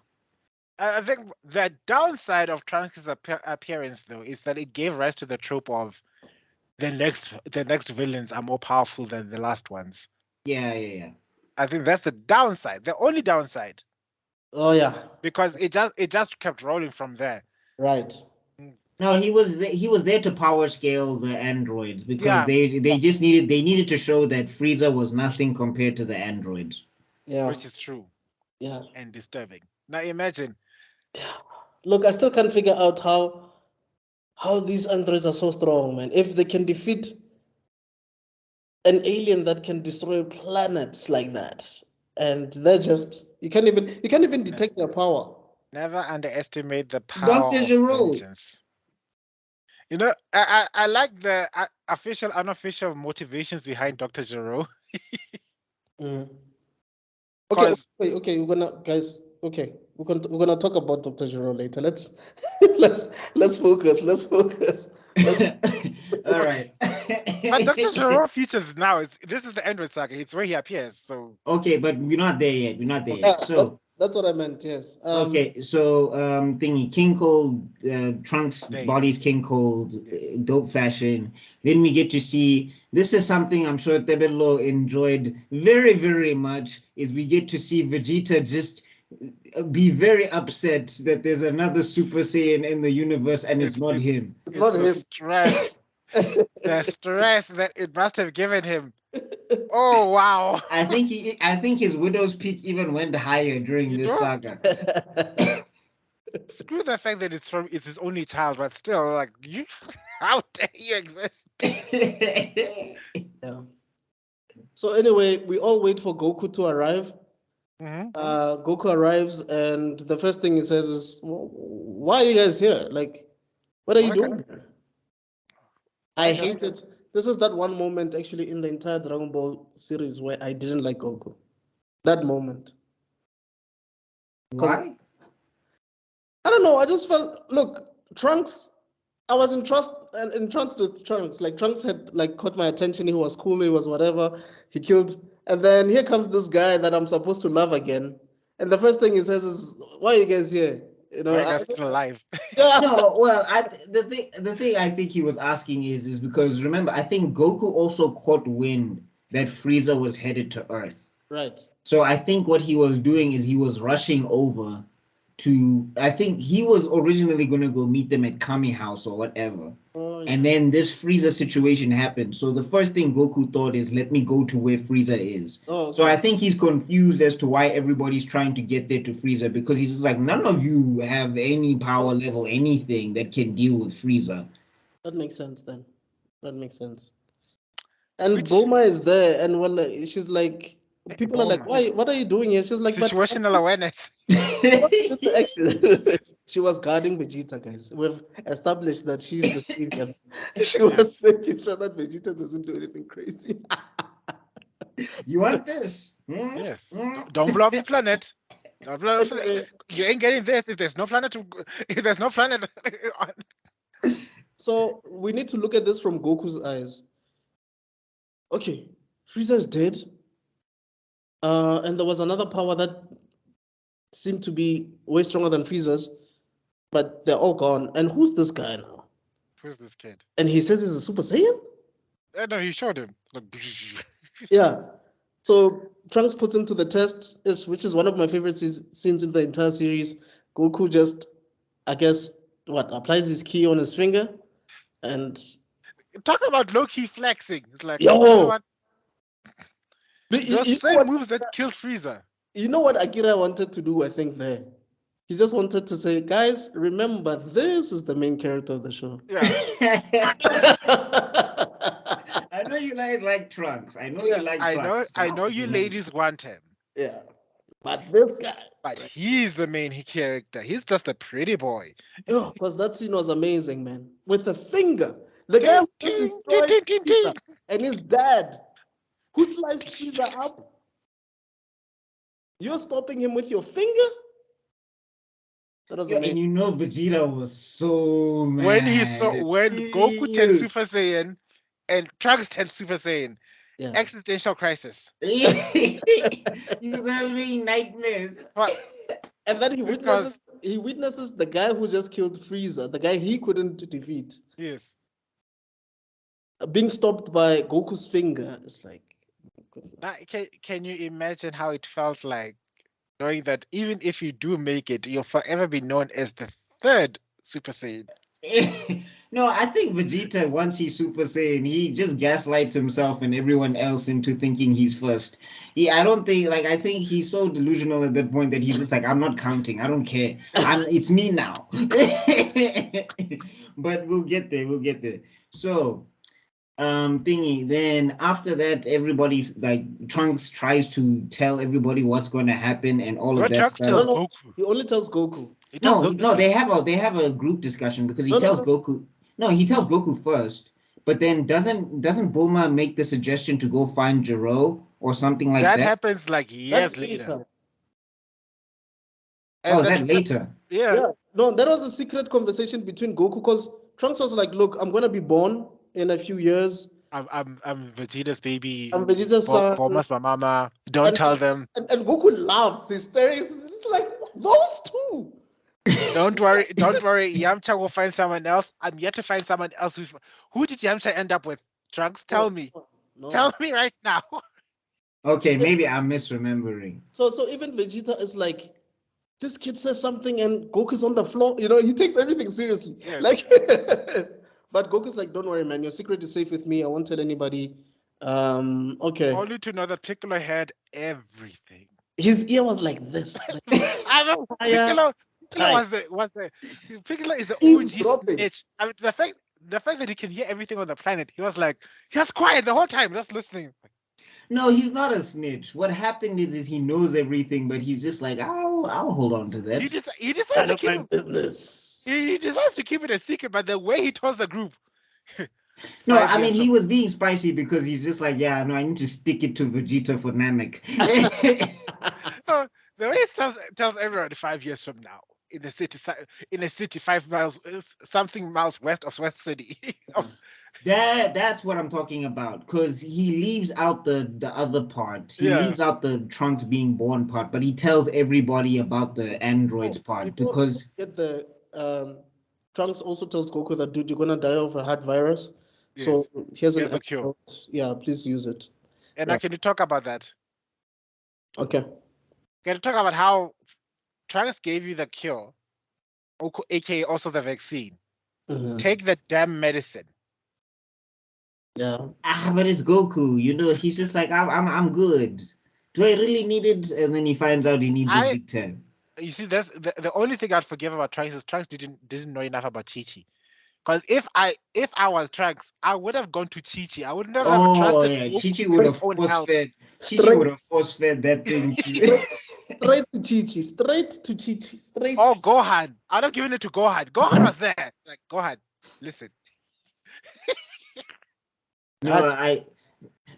I think the downside of Trunks' appearance, though, is that it gave rise to the trope of the next villains are more powerful than the last ones. Yeah. I think that's the downside, the only downside. Oh yeah. Because it just kept rolling from there. Right. No, he was there to power scale the androids because they just needed to show that Frieza was nothing compared to the androids. Yeah. Which is true. Yeah. And disturbing. Now imagine. Look, I still can't figure out how these androids are so strong, man. If they can defeat an alien that can destroy planets like that, and they're just you can't even detect their power. Never underestimate the power Dr. of Gero. vengeance. You know, I like the official, unofficial motivations behind Dr. Gero. Okay, we're gonna talk about Dr. Gero later. Let's focus. All right. But Dr. Gero features now. This is the Android Saga. It's where he appears. So okay, but we're not there yet. So that's what I meant. Yes. Okay, so thingy King Cold, Trunks bodies King Cold, dope fashion. Then we get to see, this is something I'm sure Tebello enjoyed very, very much, is we get to see Vegeta just be very upset that there's another Super Saiyan in the universe and it's not him. It's not him. Stress. The stress that it must have given him. Oh wow! I think his widow's peak even went higher during this saga. Screw the fact that it's his only child, but still, like, how dare you exist? Yeah. So anyway, we all wait for Goku to arrive. Goku arrives, and the first thing he says is, "Why are you guys here? Like, what are you doing here?" I hate it. This is that one moment actually in the entire Dragon Ball series where I didn't like Goku. That moment. Why? I don't know. I just felt, look, Trunks. I was entranced with Trunks. Like Trunks had like caught my attention. He was cool. He was whatever. He killed. And then here comes this guy that I'm supposed to love again. And the first thing he says is, "Why are you guys here?" You know, why are you guys still alive? No, well, the thing I think he was asking is because remember, I think Goku also caught wind that Frieza was headed to Earth. Right. So I think what he was doing is he was rushing over to, I think he was originally going to go meet them at Kami House or whatever. Oh, yeah. And then this Frieza situation happened. So the first thing Goku thought is, let me go to where Frieza is. Oh, okay. So I think he's confused as to why everybody's trying to get there to Frieza, because he's just like, none of you have any power level, anything that can deal with Frieza. That makes sense then. That makes sense. And Bulma is there, and well, she's like, people are like, "Why? What are you doing here?" She's like, situational awareness. She was guarding Vegeta, guys. We've established that she's the savior. She was making sure that Vegeta doesn't do anything crazy. You want this? Yes. Don't blow up the planet. Don't blow up the planet. You ain't getting this if there's no planet. If there's no planet. So we need to look at this from Goku's eyes. Okay, Frieza is dead. And there was another power that seemed to be way stronger than Frieza's, but they're all gone. And who's this guy now? Who's this kid? And he says he's a Super Saiyan? No, he showed him. Yeah. So Trunks puts him to the test, which is one of my favorite scenes in the entire series. Goku just, I guess, applies his key on his finger, and talk about low-key flexing. It's like, yo, those same moves that killed Frieza. You know what Akira wanted to do, I think, there? He just wanted to say, guys, remember, this is the main character of the show. Yeah. I know you guys like Trunks. I know you like Trunks. I know you ladies want him. Yeah. But this guy. But he's the main character. He's just a pretty boy. Oh, because that scene was amazing, man. With a finger. The guy who just Ting, destroyed ting, ting, ting, Frieza ting. and his dad, who sliced Frieza up. You're stopping him with your finger? That was Yeah, amazing. and you know Vegeta was so mad. When Goku turned Super Saiyan and Trunks turned Super Saiyan, Yeah. existential crisis. He was having nightmares. But And then he Because- witnesses the guy who just killed Frieza, the guy he couldn't defeat, yes, being stopped by Goku's finger. It's like, can you imagine how it felt like knowing that even if you do make it, you'll forever be known as the third Super Saiyan? No, I think Vegeta, once he's Super Saiyan, he just gaslights himself and everyone else into thinking he's first. I don't think, I think he's so delusional at that point that he's just like, I'm not counting. I don't care. It's me now. But we'll get there. So, thingy, then after that, everybody, Trunks tries to tell everybody what's going to happen and all of What that Trunks stuff. tells No, Goku. he only tells Goku. He tells No, Goku no, first. they have a group discussion because he No, no, tells no. Goku. No, he tells Goku first, but then doesn't Bulma make the suggestion to go find Jiro or something like that that? happens like years That's later. Oh, And is then that later? Yeah. No, that was a secret conversation between Goku because Trunks was like, look, I'm going to be born in a few years. I'm Vegeta's baby. I'm Vegeta's son. Bulma's my mama. Don't tell them. And Goku laughs hysterics. It's like, those two. Don't worry. Yamcha will find someone else. I'm yet to find someone else. Who did Yamcha end up with? Trunks, tell me. No. Tell me right now. Okay, maybe I'm misremembering. So even Vegeta is like, this kid says something and Goku's on the floor. He takes everything seriously. Yes. Like, but Goku's like, don't worry, man. Your secret is safe with me. I won't tell anybody. Okay. Only to know that Piccolo had everything. His ear was like this. I know. Piccolo Piccolo is the Eavesdropping. OG snitch. I mean, the fact that he can hear everything on the planet, he was quiet the whole time, just listening. No, he's not a snitch. What happened is he knows everything, but he's just like, I'll hold on to that. He decides to keep business. He decides to keep it a secret, but the way he tells the group. No, Five I mean, years he was being spicy because he's just like, yeah, no, I need to stick it to Vegeta for Namek. No, the way he tells everyone 5 years from now in a city 5 miles something miles west of West City. That's what I'm talking about, because he leaves out the other part. He leaves out the Trunks being born part, but he tells everybody about the androids part because Get the Trunks also tells Goku that, dude, you're gonna die of a heart virus. Yes. So here's an a cure. Yeah, please use it. And now can you talk about that? Okay. Can you talk about how Trunks gave you the cure, aka also the vaccine? Mhm. Take the damn medicine. Yeah. but it's Goku, he's just like, I'm good. Do I really need it? And then he finds out he needs it big time. You see, that's the only thing I'd forgive about Trunks is Trunks didn't know enough about Chi-Chi. Because if I was Trunks, I would have gone to Chi-Chi. I would never have trusted. Yeah, Goku Chi-Chi with would his have own help. force-fed that thing. Straight to Chi-Chi. Straight to Chi-Chi. Straight. Oh, Gohan. I'd have given it to Gohan. Gohan was there. Like, Gohan, listen.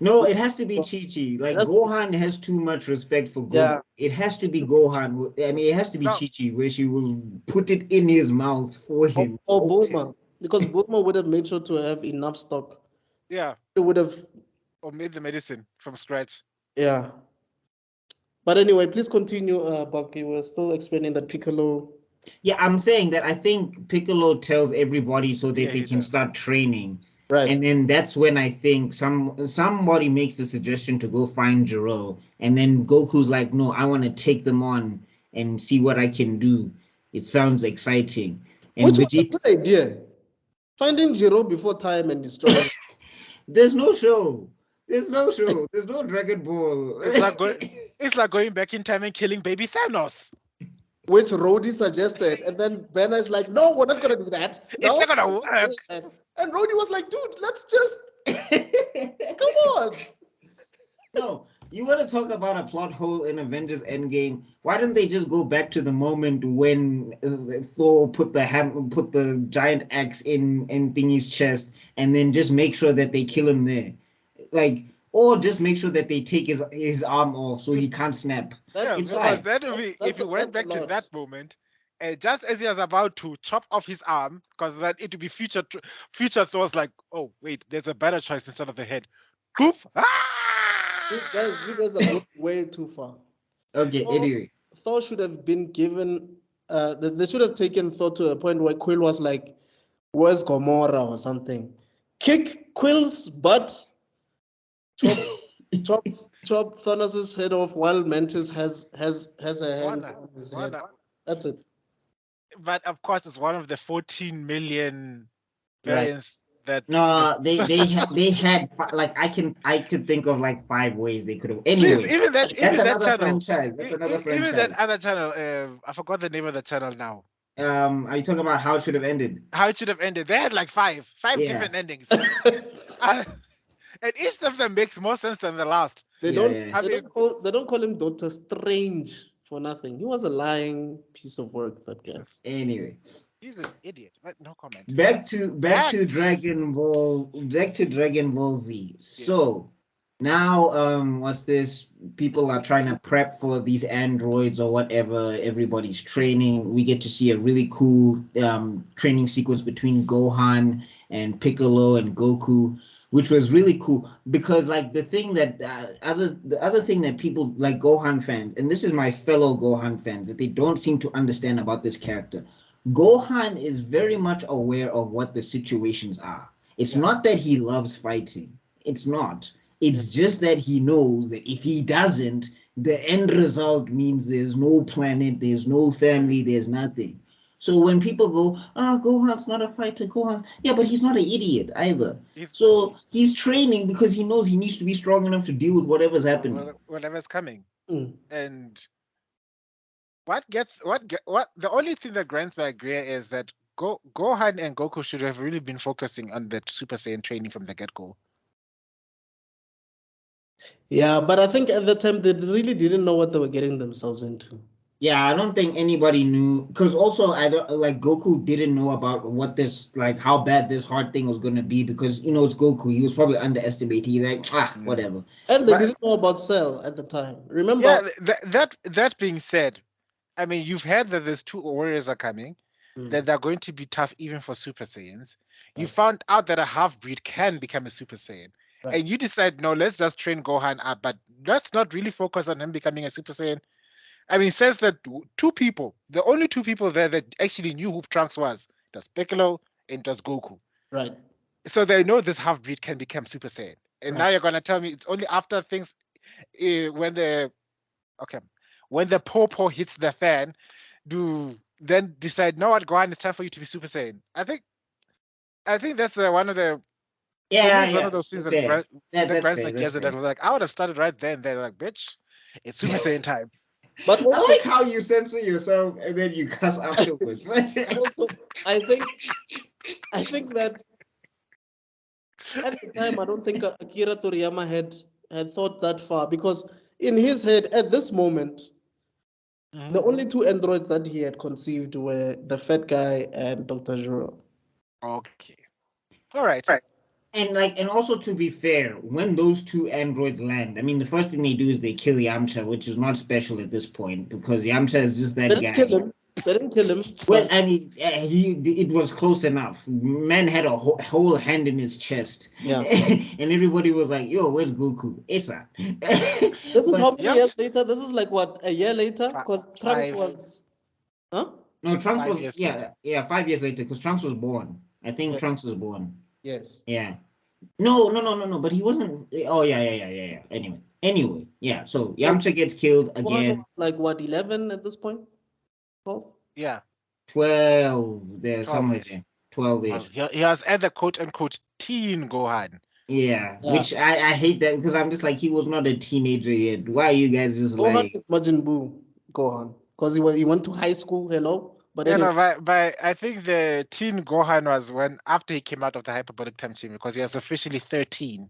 No, it has to be Chi-Chi. Like, Gohan has too much respect for Goku. Yeah. It has to be Gohan. I mean, it has to be Chi-Chi, where she will put it in his mouth for him. Or Bulma. Because Bulma would have made sure to have enough stock. Yeah. It would have. Or made the medicine from scratch. Yeah. But anyway, please continue, Buck. You were still explaining that Piccolo. Yeah, I'm saying that I think Piccolo tells everybody so that they he can does. start training. Right. And then that's when I think somebody makes the suggestion to go find Jiro. And then Goku's like, no, I want to take them on and see what I can do. It sounds exciting. And Which was a good idea. Finding Jiro before time and destroying. There's no show. There's no Dragon Ball. It's like going back in time and killing baby Thanos. Which Rhodey suggested. And then Banner is like, no, we're not going to do that. No. It's not going to work. And Rhodey was like, dude, let's just... Come on. No, You want to talk about a plot hole in Avengers Endgame? Why don't they just go back to the moment when Thor put the giant axe in Thingy's chest, and then just make sure that they kill him there, like, or just make sure that they take his arm off so he can't snap. Yeah, It's because fine. that would be if you went back to that moment, just as he was about to chop off his arm, because then it would be future Thor's like, oh wait, there's a better choice instead of the head. Coop! You guys are going way too far. Okay, anyway. Thor should have been given. They should have taken Thor to a point where Quill was like, "Where's Gamora?" or something. Kick Quill's butt. Chop Thanos' head off while Mantis has her hands on his head. That's it. But of course, it's one of the 14 million variants that. No, they had like I could think of like 5 ways they could have. Anyway, Please, even that's another channel, franchise. That's another franchise. Even that other channel, I forgot the name of the channel now. Are you talking about how it should have ended? How it should have ended. They had like five different endings. And each of them makes more sense than the last. They don't call him Doctor Strange for nothing. He was a lying piece of work, that guy. Anyway. He's an idiot. But no comment. Back to Dragon Ball Z. So now what's this? People are trying to prep for these androids or whatever. Everybody's training. We get to see a really cool training sequence between Gohan and Piccolo and Goku, which was really cool because like the thing that the other thing that people like Gohan fans, and this is my fellow Gohan fans, that they don't seem to understand about this character. Gohan is very much aware of what the situations are. It's not that he loves fighting. It's not. It's just that he knows that if he doesn't, the end result means there's no planet, there's no family, there's nothing. So when people go, Gohan's not a fighter, yeah, but he's not an idiot either. So he's training because he knows he needs to be strong enough to deal with whatever's happening. Whatever's coming. And the only thing that grinds my gear is that Gohan and Goku should have really been focusing on the Super Saiyan training from the get-go. Yeah, but I think at the time they really didn't know what they were getting themselves into. Yeah, I don't think anybody knew, because also I don't like Goku didn't know about what this, like how bad this hard thing was gonna be, because it's Goku. He was probably underestimated. He's like, whatever. And they didn't know about Cell at the time. Remember? Yeah, that being said, I mean, you've heard that there's 2 warriors are coming, that they're going to be tough even for Super Saiyans. You found out that a half-breed can become a Super Saiyan. Right. And you decide, no, let's just train Gohan up, but let's not really focus on him becoming a Super Saiyan. I mean, it says that the only 2 people there that actually knew who Trunks was, it was Piccolo and it was Goku. Right. So they know this half-breed can become Super Saiyan. And now you're going to tell me it's only after things, when the popo hits the fan, do then decide, no, what, Gohan, it's time for you to be Super Saiyan. I think that's one of the one of those things that grinds my gears. That was like, I would have started right then. They're like, bitch, it's Super Saiyan time. But I like how you censor yourself and then you cuss afterwards. Also, I think that at the time, I don't think Akira Toriyama had thought that far, because in his head at this moment, the only 2 androids that he had conceived were the fat guy and Dr. Zero. Okay. All right. And also, to be fair, when those 2 androids land, I mean, the first thing they do is they kill Yamcha, which is not special at this point because Yamcha is just that guy. They didn't kill him. Well, I mean, it was close enough. Man had a whole hand in his chest. Yeah. And everybody was like, yo, where's Goku? Issa. This is how many years later? This is like, what, a year later? Because Trunks was... Huh? No, Trunks was... 5 years later, because Trunks was born. I think Trunks was born. Yes. Yeah. No, but he wasn't... Oh, yeah. Anyway, yeah. So Yamcha gets killed again. Like, what, 11 at this point? 12? Yeah. 12. There's somewhere there. 12-ish. He has had the quote-unquote teen Gohan. Yeah, which I hate that, because I'm just like, he was not a teenager yet. Why are you guys just Gohan like... is Majin Buu Gohan. Because he went to high school, hello? But but I think the teen Gohan was after he came out of the hyperbolic time chamber, because he was officially 13.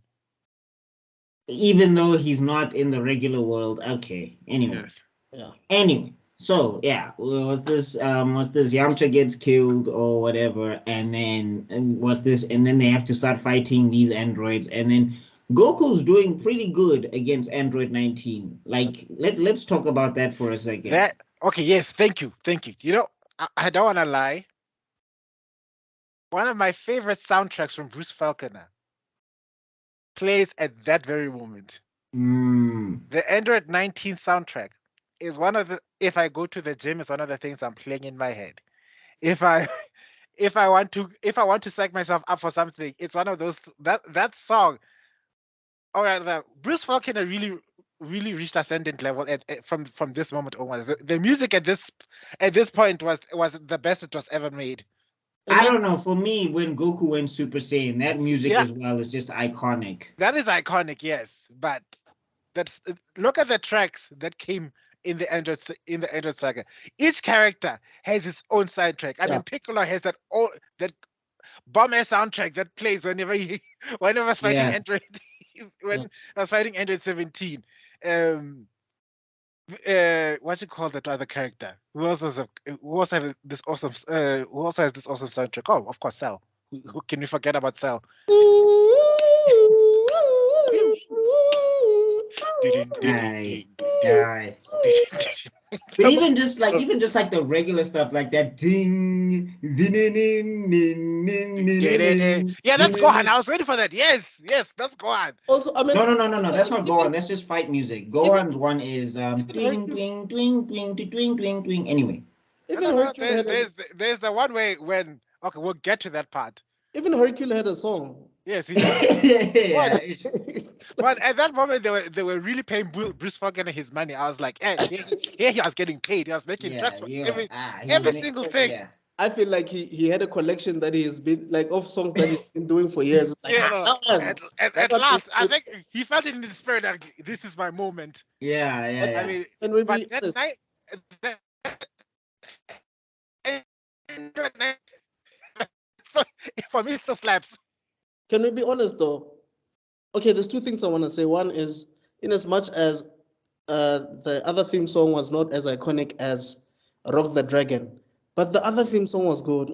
Even though he's not in the regular world. Okay. Anyway. Yes. Yeah. Anyway. So yeah, was this Yamcha gets killed or whatever, and then and then they have to start fighting these androids, and then Goku's doing pretty good against Android 19. Like let's talk about that for a second. That okay, yes, thank you. You know, I don't wanna lie. One of my favorite soundtracks from Bruce Falconer plays at that very moment. The Android 19 soundtrack is one of the, if I go to the gym, it's one of the things I'm playing in my head. If I if I want to psych myself up for something, it's one of those that song. All right, the Bruce Falconer really reached ascendant level from this moment onwards. The music at this point was the best it was ever made. I don't know. For me, when Goku went Super Saiyan, that music as well is just iconic. That is iconic, yes. But look at the tracks that came in the Android Saga. Each character has his own soundtrack. I mean, Piccolo has that bomb-ass soundtrack that plays whenever I was fighting Android when I was fighting Android 17. What you call that other character? Who also has this awesome soundtrack? Oh, of course, Cell. Who can we forget about Cell? But even just like the regular stuff like that ding. Yeah, that's Gohan. I was waiting for that. Yes, that's Gohan. Also, I mean, no, that's not Gohan. That's just fight music. Gohan's one is ding ding ding ding ding ding ding. Anyway, there's the one way when we'll get to that part. Even Hercule had a song. Yes, he did. But at that moment, they were really paying Bruce Falconer his money. I was like, he was getting paid. He was making tracks for every single thing. Yeah. I feel like he had a collection that he has been like of songs that he's been doing for years. Like, at last, I think he felt it in his spirit that this is my moment. Yeah. I mean, but that night, for me, it still slaps. Can we be honest though? Okay, there's two things I want to say. One is, in as much as the other theme song was not as iconic as Rock the Dragon, but the other theme song was good.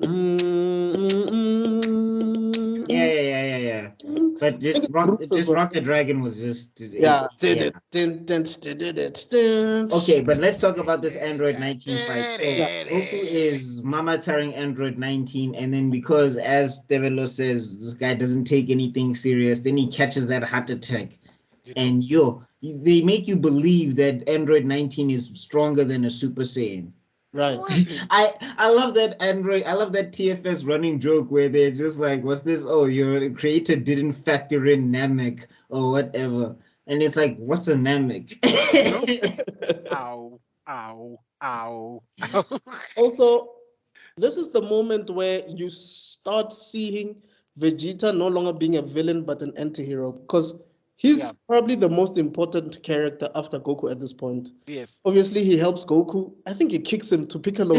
Yeah. But just Rock the Dragon was just Okay, but let's talk about this Android 19 fight. So Goku is mama-taring Android 19, and then because, as Develo says, this guy doesn't take anything serious, then he catches that heart attack. And they make you believe that Android 19 is stronger than a Super Saiyan. Right. I love that Android. I love that TFS running joke where they're just like, "What's this? Oh, your creator didn't factor in Namek or whatever," and it's like, "What's a Namek?" Ow. Also, this is the moment where you start seeing Vegeta no longer being a villain but an anti-hero, because he's probably the most important character after Goku at this point. Yes. Obviously, he helps Goku. I think he kicks him to Piccolo.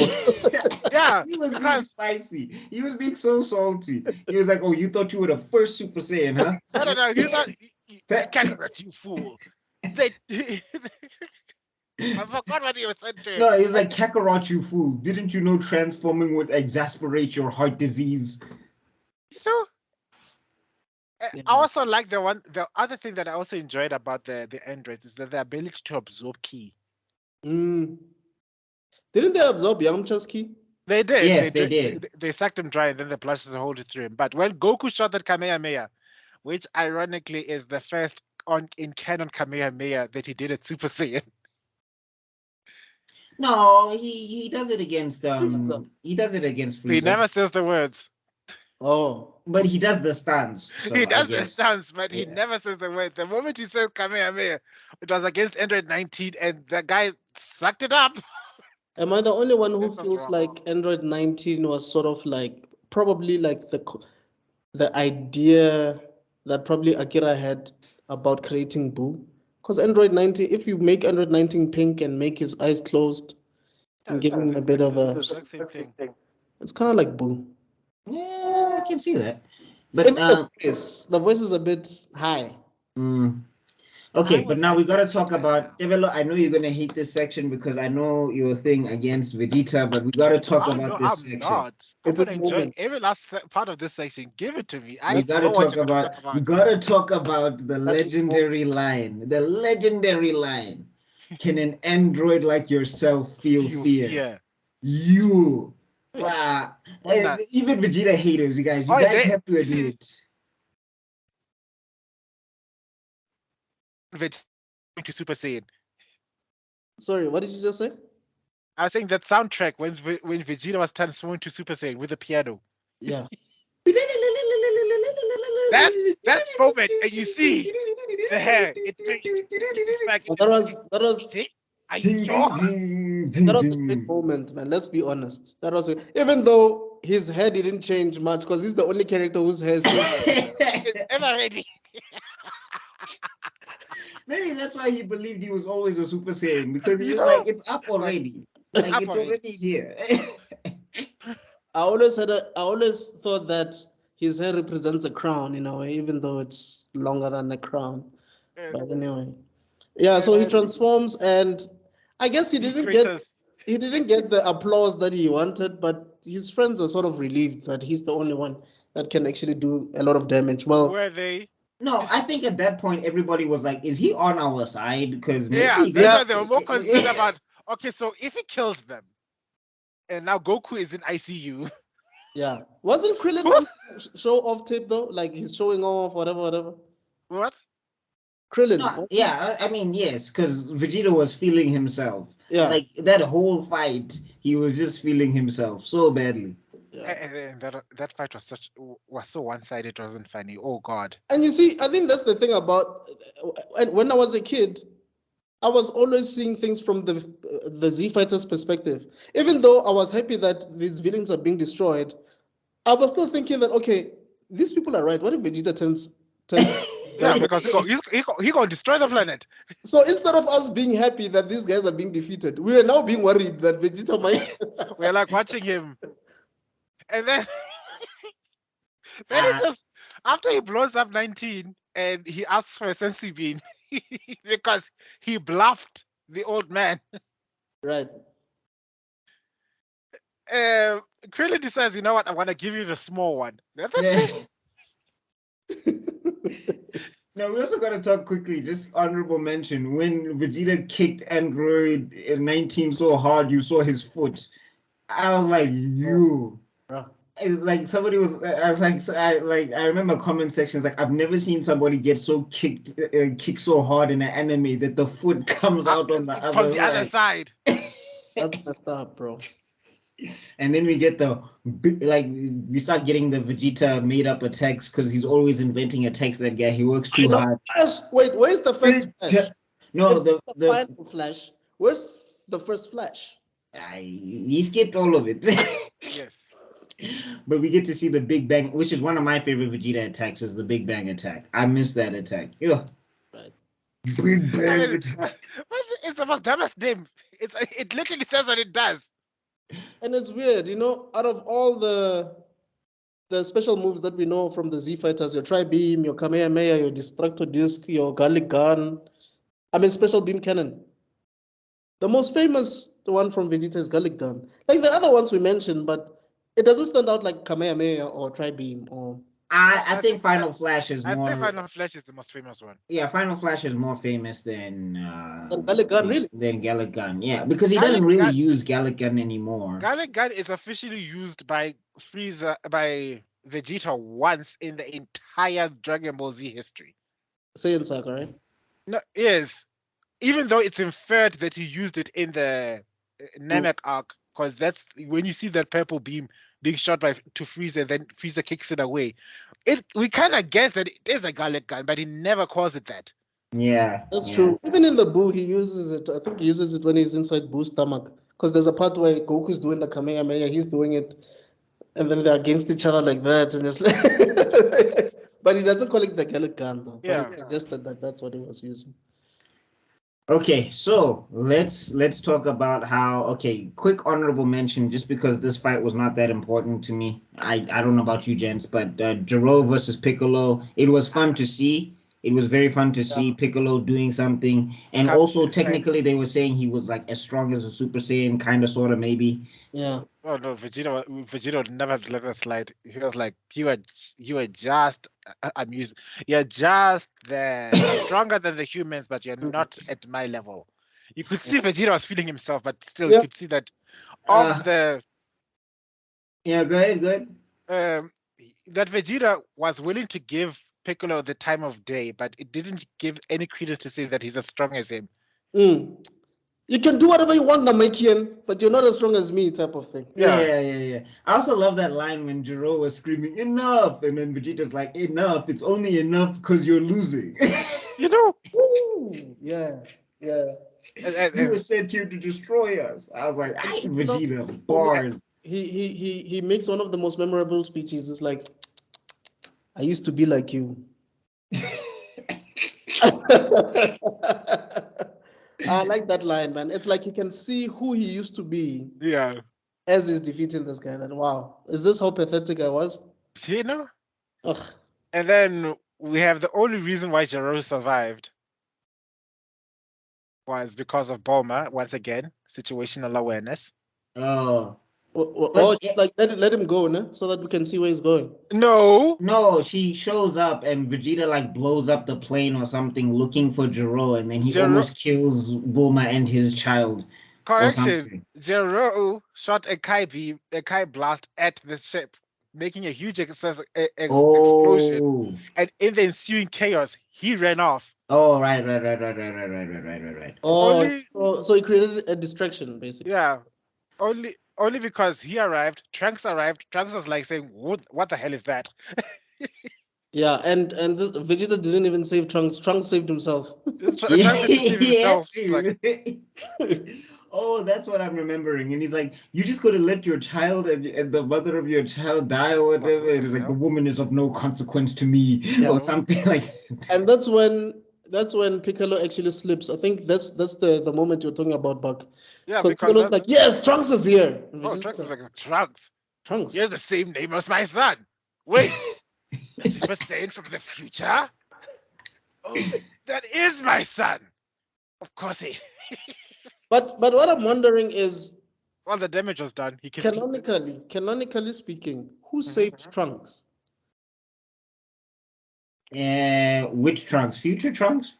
Yeah. He was being spicy. He was being so salty. He was like, "Oh, you thought you were the first Super Saiyan, huh?" No. He thought, Kakarot, you fool. I forgot what he was saying to him. No, he's like, "Kakarot, you fool. Didn't you know transforming would exasperate your heart disease?" So, I also like the other thing that I also enjoyed about the androids is that the ability to absorb ki. Didn't they absorb Yamcha's ki? They did. Yes, they did. They sucked him dry and then the blasts hold it through him. But when Goku shot that Kamehameha, which ironically is the first in canon Kamehameha that he did at Super Saiyan. No, he does it against he does it against Frieza. He never says the words. Oh, but he does the stance. So he does the stance, but he never says the word. The moment he says Kamehameha, it was against Android 19, and the guy sucked it up. Am I the only one who feels like Android 19 was sort of like probably like the idea that probably Akira had about creating Boo? Because Android 19, if you make Android 19 pink and make his eyes closed and give him a bit of a, it's kind of like Boo. Yeah, I can see that. But the voice is a bit high. Okay, but now we gotta talk about Develo. I know you're gonna hate this section because I know your thing against Vegeta, but we gotta talk Oh, about no, this I'm section. not. I'm It is gonna enjoy moment. every last part of this section. Give it to me. We I gotta know what talk you're gonna about. talk about. We gotta talk about the That's legendary line. The legendary line. Can an android like yourself feel You fear? fear. You. Wait, Wow. when that- Even Vegeta haters, you guys. You Oh, guys they- have to admit. Vegeta to Super Saiyan. Sorry, what did you just say? I was saying that soundtrack when Vegeta was transformed to Super Saiyan with the piano. Yeah. That moment, and you see the hair. It's back. Well, that was See? I Ding, know. ding, ding, that was a ding. great moment, man. Let's be honest. Even though his hair didn't change much, because he's the only character whose hair is It's ever ready. Maybe that's why he believed he was always a Super Saiyan, because he was Yeah. like, it's up already. Like, Up it's already. already here. I always thought that his hair represents a crown in a way, even though it's longer than a crown. But anyway. Yeah, so he transforms, and I guess he didn't get the applause that he wanted, but his friends are sort of relieved that he's the only one that can actually do a lot of damage. Well, Were they? No, I think at that point everybody was like, "Is he on our side?" Because Yeah, maybe that's why they were more concerned about. Okay, so if he kills them, and now Goku is in ICU. yeah. Wasn't Krillin on show off tape though? Like he's showing off, whatever. What? Krillin. No, yeah, I mean, yes, because Vegeta was feeling himself. Yeah. Like that whole fight, he was just feeling himself so badly. Yeah. And that fight was so one-sided. It wasn't funny. Oh God. And you see, I think that's the thing about when I was a kid, I was always seeing things from the Z Fighters perspective. Even though I was happy that these villains are being destroyed, I was still thinking that okay, these people are right. What if Vegeta turns Yeah, because he gonna destroy the planet. So instead of us being happy that these guys are being defeated, we are now being worried that Vegeta might. We're like watching him, and then it's just after he blows up 19 and he asks for a senzu bean because he bluffed the old man. Right. Krillin decides, you know what? I want to give you the small one. That's it. No, we also got to talk quickly, just honorable mention, when Vegeta kicked Android 19 so hard you saw his foot. I was like, you. It's like somebody was, I was like, I remember comment sections like, I've never seen somebody get so kick so hard in an anime that the foot comes out on the other side. That's messed up, bro. And then we get we start getting the Vegeta made up attacks because he's always inventing attacks. That guy, he works too hard. Flash. Wait, where's the first Flash? No, the final Flash. Where's the first Flash? He skipped all of it. Yes. But we get to see the Big Bang, which is one of my favorite Vegeta attacks, is the Big Bang attack. I miss that attack. Yeah. Right. Big Bang attack. It's the most dumbest name. It literally says what it does. And it's weird, out of all the special moves that we know from the Z Fighters, your Tri-Beam, your Kamehameha, your Destructo Disc, your Garlic Gun, Special Beam Cannon. The most famous one from Vegeta is Garlic Gun. Like the other ones we mentioned, but it doesn't stand out like Kamehameha or Tri-Beam or... I think Final Flash is more... I think Final Flash is the most famous one. Yeah, Final Flash is more famous than Garlic Gun, really? Than Garlic Gun, yeah, because he doesn't really use Garlic Gun anymore. Garlic Gun is officially used by Frieza, by Vegeta once in the entire Dragon Ball Z history. Saiyan Saga, right? No, yes. Even though it's inferred that he used it in the Namek arc, because that's when you see that purple beam being shot to Frieza, then Frieza kicks it away. We kind of guess that it is a Garlic Gun, but he never calls it that. Yeah, that's true. Even in the Buu, he uses it. I think he uses it when he's inside Buu's stomach, because there's a part where Goku's doing the Kamehameha, he's doing it, and then they're against each other like that, and it's like, but he doesn't call it the Garlic Gun though. Yeah. But it's suggested that that's what he was using. Okay, so let's talk about how, quick honorable mention, just because this fight was not that important to me. I don't know about you gents, but Jiro versus Piccolo, it was fun to see. It was very fun to see Piccolo doing something, and also technically they were saying he was like as strong as a Super Saiyan, kind of, sort of, maybe. Yeah. Oh no, Vegeta would never let that slide. He was like, you are just amused. You're just there, stronger than the humans, but you're not at my level. You could see Vegeta was feeling himself, but still you could see that of the Yeah, go ahead. That Vegeta was willing to give Piccolo the time of day, but it didn't give any credence to say that he's as strong as him. You can do whatever you want, Namekian, but you're not as strong as me, type of thing. Yeah. I also love that line when Jiro was screaming, "Enough!" And then Vegeta's like, "Enough! It's only enough because you're losing." You know? Yeah. You were sent here to destroy us. I was like, Vegeta, bars. He makes one of the most memorable speeches. It's like, I used to be like you. I like that line, man. It's like you can see who he used to be. Yeah. As he's defeating this guy. Then wow, is this how pathetic I was? You know? Ugh. And then we have the only reason why Jiro survived was because of Bulma, once again, situational awareness. Oh. Like let him go, no? So that we can see where he's going. No, she shows up and Vegeta like blows up the plane or something looking for Jiro, and then he almost kills Bulma and his child. Correction. Jiro shot a Kai blast at the ship, making a huge explosion. And in the ensuing chaos, he ran off. Oh, right. Oh, so he created a distraction, basically. Yeah. Only because he arrived, Trunks arrived. Trunks was like saying, "What the hell is that?" Yeah, and Vegeta didn't even save Trunks. Trunks saved himself. Oh, that's what I'm remembering. And he's like, "You just got to let your child and the mother of your child die or whatever." And he's like, "The woman is of no consequence to me," or something like that. And that's when Piccolo actually slips. I think that's the moment you're talking about, Buck. Yeah, because Piccolo's like, yes, Trunks is here. Trunks is like, Trunks. Trunks. He has the same name as my son. Wait, the Super Saiyan from the future? Oh, that is my son. Of course he. But what I'm wondering is, well, the damage was done. He canonically speaking, who saved Trunks? Which Trunks? Future Trunks?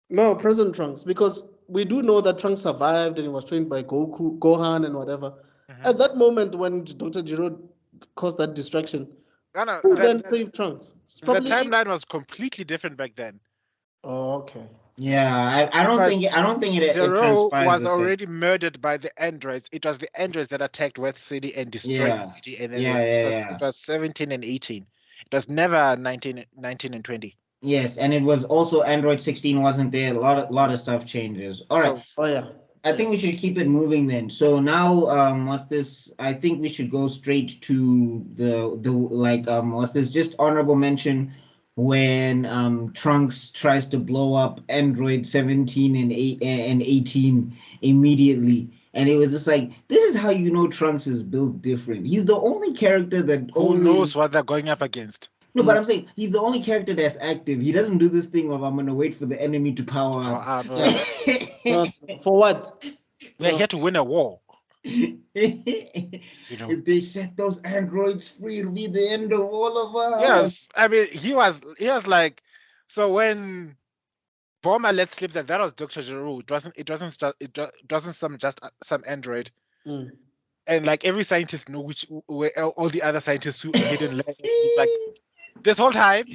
No, present Trunks, because we do know that Trunks survived and he was trained by Gohan and whatever. At that moment when Dr. Gero caused that distraction, who then saved Trunks? The timeline was completely different back then. Oh, okay. Yeah, I don't think it transpires. Was already murdered by the androids. It was the androids that attacked West City and destroyed the city. And then it was 17 and 18. It was never 19 and 20. Yes, and it was also Android 16 wasn't there. A lot of stuff changes. All right. I think we should keep it moving then. So now, what's this? I think we should go straight to what's this? Just honorable mention when Trunks tries to blow up Android 17 and 18 immediately. And it was just like, this is how you know Trunks is built different. He's the only character that knows what they're going up against. No, but I'm saying he's the only character that's active. He doesn't do this thing of I'm gonna wait for the enemy to power up. For what? We're here to win a war. If they set those androids free, it'll be the end of all of us. Yes, I mean he was like, so when Bulma let slip that was Dr. Gero. It wasn't some android. And like every scientist know where all the other scientists who hidden like this whole time.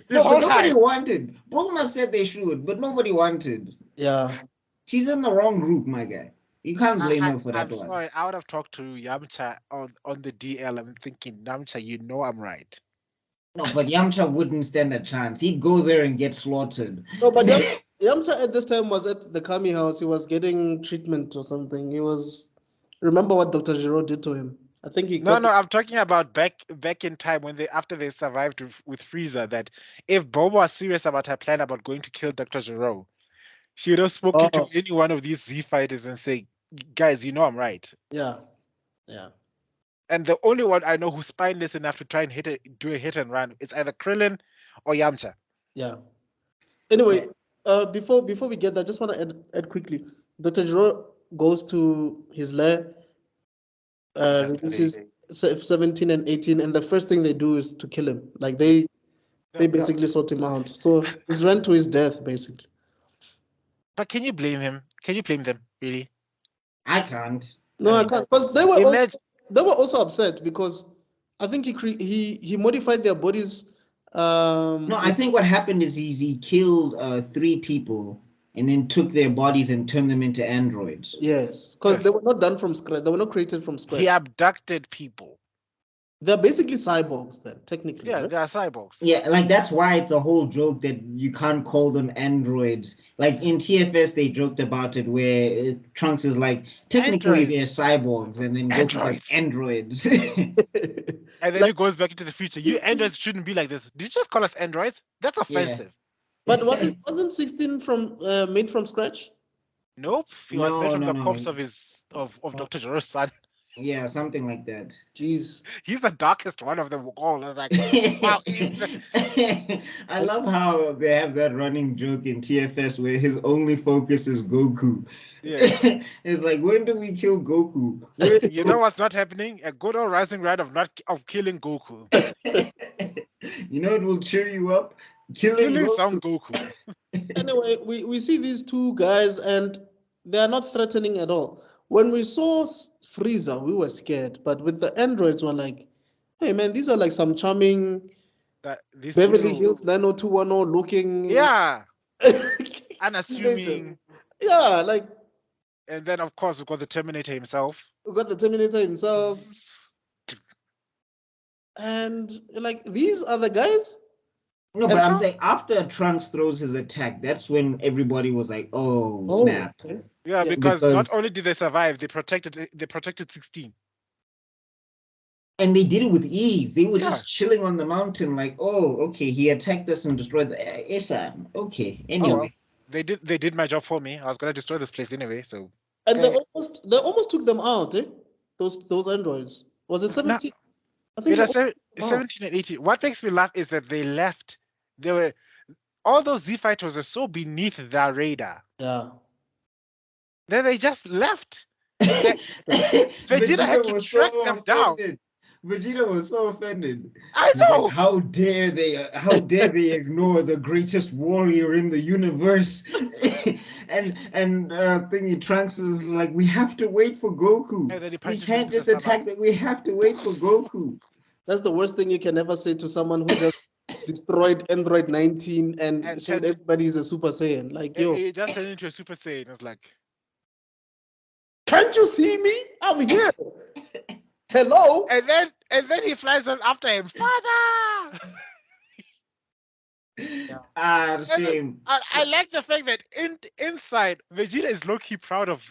Nobody wanted. Bulma said they should, but nobody wanted. Yeah. She's in the wrong group, my guy. You can't blame her for that one. I'm sorry, I would have talked to Yamcha on the DL. I'm thinking, Yamcha, you know I'm right. No, but Yamcha wouldn't stand a chance. He'd go there and get slaughtered. No, but Yamcha at this time was at the Kami house. He was getting treatment or something. He was. Remember what Dr. Gero did to him? I think he. No, I'm talking about back in time when after they survived with Frieza. That if Boba was serious about her plan about going to kill Dr. Gero, she would have spoken to any one of these Z fighters and say, "Guys, you know I'm right." Yeah. And the only one I know who's spineless enough to try and do a hit and run is either Krillin or Yamcha. Yeah. Anyway, before we get that, I just want to add quickly. Dr. Jiro goes to his lair, releases 17 and 18, and the first thing they do is to kill him. Like they basically sort him out. So he's run to his death, basically. But can you blame him? Can you blame them, really? I can't. No, I can't. Because they were also upset because I think he modified their bodies. No, I think what happened is he killed 3 people and then took their bodies and turned them into androids. Yes, because they were not done from scratch. They were not created from scratch. He abducted people. They're basically cyborgs then, technically. Yeah, right? they are cyborgs. Yeah, like that's why it's a whole joke that you can't call them androids. Like in TFS, they joked about it where Trunks is like, technically they're cyborgs, and then Goku's like, androids. And then he goes back into the future. You androids shouldn't be like this. Did you just call us androids? That's offensive. But wasn't 16 from made from scratch? Nope. He was made from the corpse of Dr. Jiro's son. Yeah, something like that. Jeez. He's the darkest one of them all. Like, wow. I love how they have that running joke in TFS where his only focus is Goku. Yeah. It's like, when do we kill Goku? You know what's not happening? A good old rising ride of killing Goku. You know it will cheer you up? Killing some Goku. Anyway, we see these 2 guys and they are not threatening at all. When we saw Frieza, we were scared, but with the androids, we're like, hey man, these are like some charming Beverly Hills 90210 looking. Yeah. Unassuming. Yeah, like. And then of course we got the Terminator himself. And like, these are the guys. No, but I'm saying after Trunks throws his attack, that's when everybody was like, oh snap. Okay. Yeah, because not only did they survive, they protected 16. And they did it with ease. They were just chilling on the mountain, like, oh, okay, he attacked us and destroyed the Isan. Okay, anyway. Oh, well. They did my job for me. I was gonna destroy this place anyway, so. And they almost took them out, eh? Those androids. Was it 17? I think it was 17 and 18. What makes me laugh is that they left. All those Z fighters are so beneath their radar. Yeah. Then they just left. Vegeta had to track them down. Vegeta was so offended. I know. Like, how dare they ignore the greatest warrior in the universe? and thingy Trunks is like, we have to wait for Goku. We can't just attack that. We have to wait for Goku. That's the worst thing you can ever say to someone who just destroyed Android 19 and showed everybody is a Super Saiyan. Like, yo. He just turned into a Super Saiyan. It's like, can't you see me? I'm here. Hello. And then he flies on after him. Father. Shame. I like the fact that inside Vegeta is low-key proud of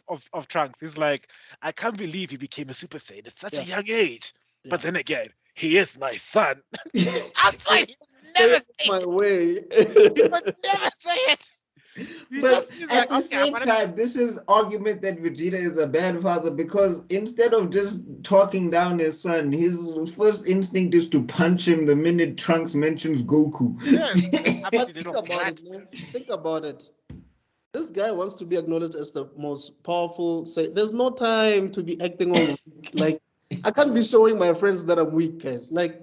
Trunks. He's like, I can't believe he became a Super Saiyan at such a young age. Yeah. But then again, he is my son. I'm like, never say my way. You would never say it. But at the same time, this is argument that Vegeta is a bad father, because instead of just talking down his son, his first instinct is to punch him the minute Trunks mentions Goku. Yes. Think about it. This guy wants to be acknowledged as the most powerful. There's no time to be acting all weak. Like, I can't be showing my friends that I'm weak, guys. Like,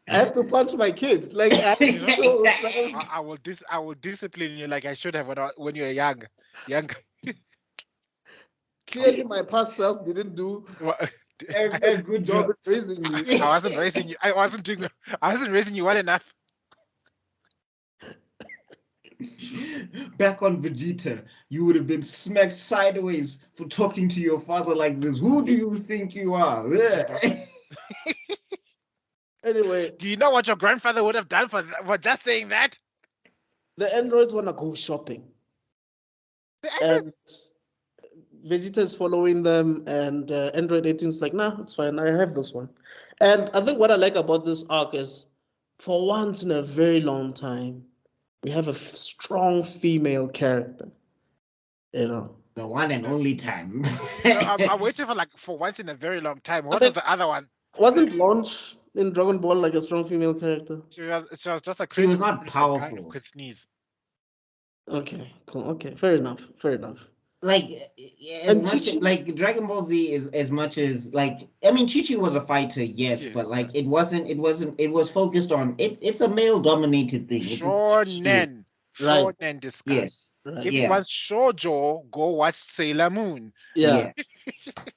I have to punch my kid. Like, I will discipline you like I should have when you were young. Clearly, my past self didn't do a good job raising you. I wasn't raising you. I wasn't raising you well enough. Back on Vegeta, you would have been smacked sideways for talking to your father like this. Who do you think you are? Anyway, do you know what your grandfather would have done for just saying that? The androids want to go shopping. And Vegeta is following them, and Android 18 is like, nah, it's fine. I have this one. And I think what I like about this arc is, for once in a very long time, we have a strong female character. You know, the one and only time. I'm waiting for once in a very long time. What was the other one? Wasn't Launch in Dragon Ball, like a strong female character? She was just a She was crazy not guy who powerful. could sneeze. Okay, cool. Okay, fair enough. Fair enough. Like as And much Chi-Chi? like Dragon Ball Z is as much as like I mean Chi-Chi was a fighter, yes, Yes, but like it was focused on it's a male dominated thing. It is Shonen. right. Shonen discuss. Yes. Right. If Yeah. it was shoujo, go watch Sailor Moon. Yeah.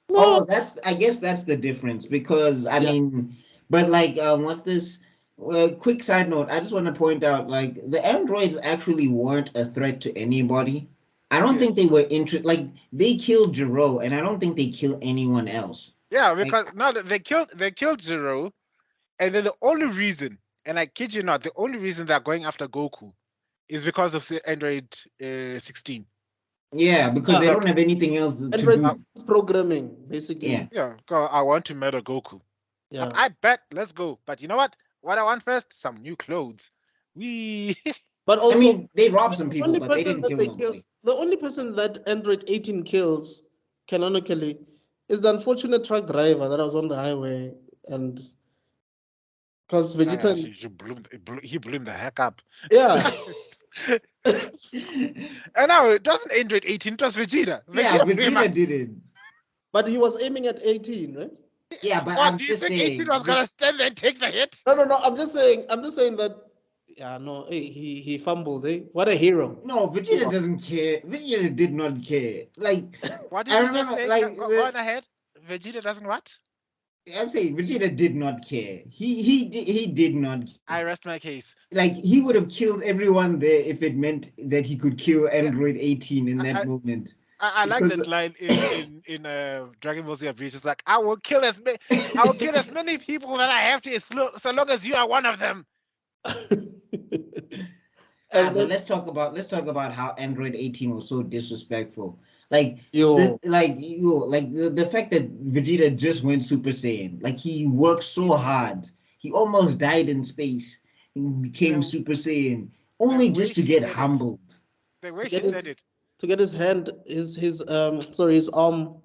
Oh, I guess that's the difference because I Yeah. mean, but like what's this? Quick side note, I just want to point out like the androids actually weren't a threat to anybody. I don't Yes. think they were like they killed Jiro, and I don't think they kill anyone else. Yeah, because no, they killed Zero, and then the only reason, and I kid you not, the only reason they're going after Goku is because of Android 16. Yeah, because they Yeah. don't have anything else to Android do. is programming, basically. Yeah. Yeah, 'cause I want to murder Goku. Yeah. But I bet, let's go. But you know what? What I want first, some new clothes. We But I also, mean, they robbed some the people, only but they person didn't that kill they nobody. kill, the only person that Android 18 kills canonically is the unfortunate truck driver that was on the highway, and because Vegeta, he blew him the heck up. yeah, And now it doesn't Android 18, it was Vegeta. Yeah, blew him Vegeta up. did it. but he was aiming at 18, right? Yeah, but What, I'm do you just think saying. 18 was gonna stand there and take the hit? No. I'm just saying that. Yeah, no, hey, he fumbled. Eh? What a hero! No, Vegeta doesn't care. Vegeta did not care. Like What did I you remember, just say? like Go on ahead. Vegeta doesn't what? I'm saying Vegeta did not care. He did not care. I rest my case. Like he would have killed everyone there if it meant that he could kill Android 18 in that moment. I like Because- that line in Dragon Ball Z Breach. It's like I will kill as many people that I have to, so long as you are one of them. And but let's talk about how Android 18 was so disrespectful. Like yo, the fact that Vegeta just went Super Saiyan. Like he worked so hard. He almost died in space. He became Super Saiyan only just to get humbled. The way To she get said it. to get his hand, his arm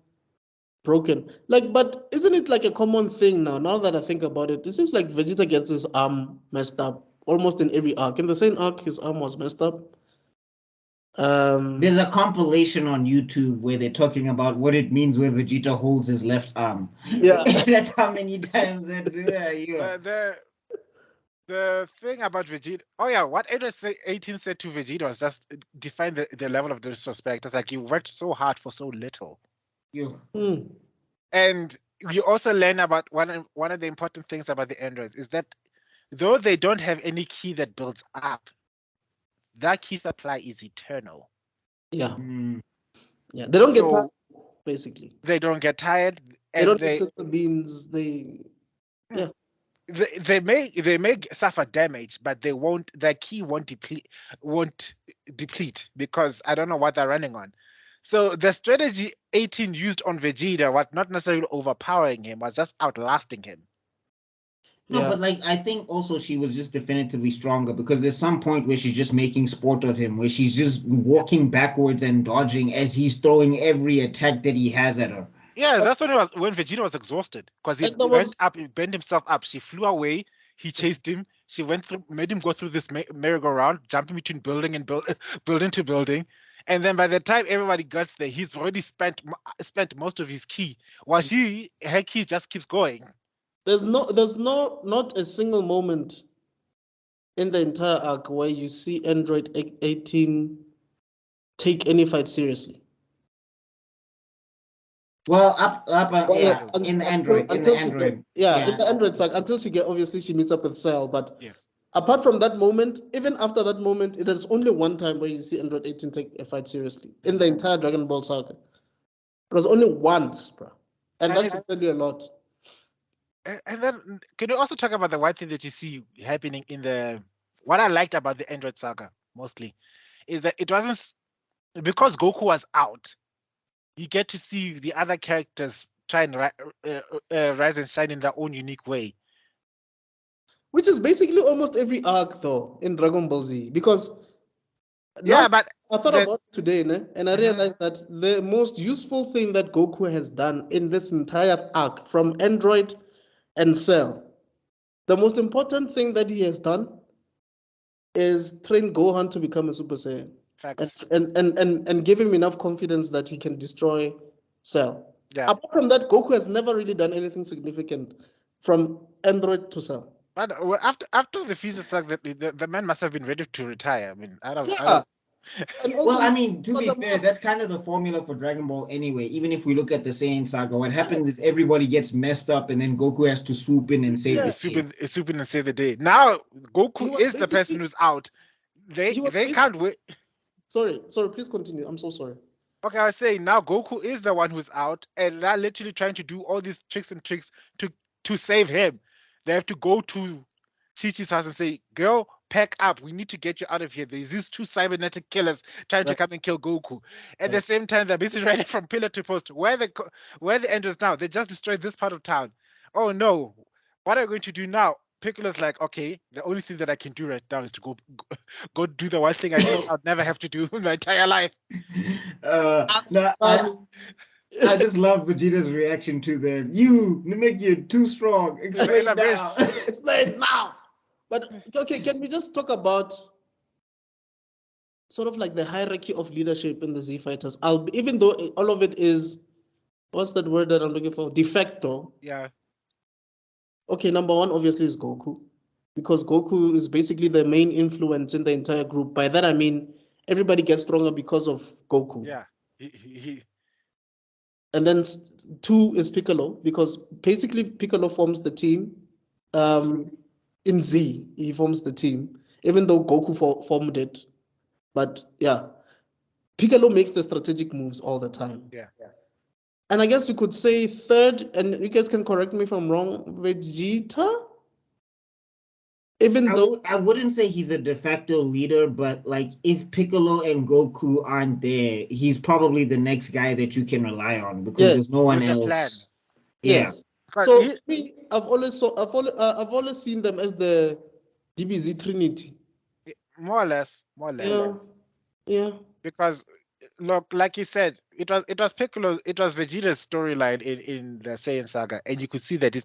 broken. Like, but isn't it like a common thing now? Now that I think about it, it seems like Vegeta gets his arm messed up almost in every arc. In the same arc, his arm was messed up. There's a compilation on YouTube where they're talking about what it means when Vegeta holds his left arm. Yeah. That's how many times that. Yeah. The thing about Vegeta, what Android 18 said to Vegeta was just define the level of disrespect. It's like you worked so hard for so little. And you also learn about one of the important things about the androids is that though they don't have any key that builds up, that key supply is eternal. Yeah. Yeah. They don't get tired, basically. They don't get tired. They don't get the beans. They may suffer damage, but their key won't deplete because I don't know what they're running on. So the strategy 18 used on Vegeta was not necessarily overpowering him, was just outlasting him. No, but like I think also she was just definitively stronger because there's some point where she's just making sport of him, where she's just walking backwards and dodging as he's throwing every attack that he has at her. Yeah, that's when Vegeta was exhausted because he went up, he bent himself up. She flew away. He chased him. She went through, made him go through this merry-go-round, jumping between building and building to building. And then by the time everybody gets there, he's already spent most of his ki, while her ki just keeps going. There's not a single moment in the entire arc where you see Android 18 take any fight seriously. Well, in the Android. In the Android side, until she obviously she meets up with Cell, but yes. Apart from that moment, even after that moment, it is only one time where you see Android 18 take a fight seriously in the entire Dragon Ball Saga. It was only once, bro, and that should tell you a lot. And then, can you also talk about the one thing that you see happening what I liked about the Android Saga mostly is that it wasn't because Goku was out. You get to see the other characters try and rise and shine in their own unique way. Which is basically almost every arc, though, in Dragon Ball Z. Because but I thought about it today, and I realized that the most useful thing that Goku has done in this entire arc, from Android and Cell, The most important thing that he has done is train Gohan to become a Super Saiyan. Facts. And give him enough confidence that he can destroy Cell. Yeah. Apart from that, Goku has never really done anything significant from Android to Cell. But after the Frieza saga, the man must have been ready to retire. I mean, I don't. And also, Well, I mean, to be the fair, most- that's kind of the formula for Dragon Ball anyway. Even if we look at the Saiyan saga, what happens is everybody gets messed up and then Goku has to swoop in and save the day. Swoop in and save the day. Now He Goku was is the person basically- who's out. They he was can't wait. Sorry, please continue. I'm so sorry. Okay, I was saying now Goku is the one who's out, and they're literally trying to do all these tricks to save him. They have to go to Chi-Chi's house and say, "Girl, pack up. We need to get you out of here. There's these two cybernetic killers trying to come and kill Goku." At the same time, they're basically running from pillar to post. Where the end is now? They just destroyed this part of town. Oh no! What are we going to do now? Piccolo's like, okay, the only thing that I can do right now is to go do the one thing I thought I'd never have to do in my entire life. I just love Vegeta's reaction to that. You make you too strong. Explain now. Explain now. But okay, can we just talk about sort of like the hierarchy of leadership in the Z Fighters? Even though all of it is, what's that word that I'm looking for? De facto. Yeah. Okay, number one obviously is Goku, because Goku is basically the main influence in the entire group. By that I mean everybody gets stronger because of Goku. Yeah. He. And then 2 is Piccolo, because basically Piccolo forms the team. In Z, he forms the team, even though Goku formed it. But yeah, Piccolo makes the strategic moves all the time. Yeah. And I guess you could say 3rd, and you guys can correct me if I'm wrong, Vegeta? Even though I wouldn't say he's a de facto leader, but like if Piccolo and Goku aren't there, he's probably the next guy that you can rely on because there's no one else. Plan. Yes. So me, I've always seen them as the DBZ Trinity. More or less. Yeah. Because look, like you said, it was Piccolo, it was Vegeta's storyline in the Saiyan saga, and you could see that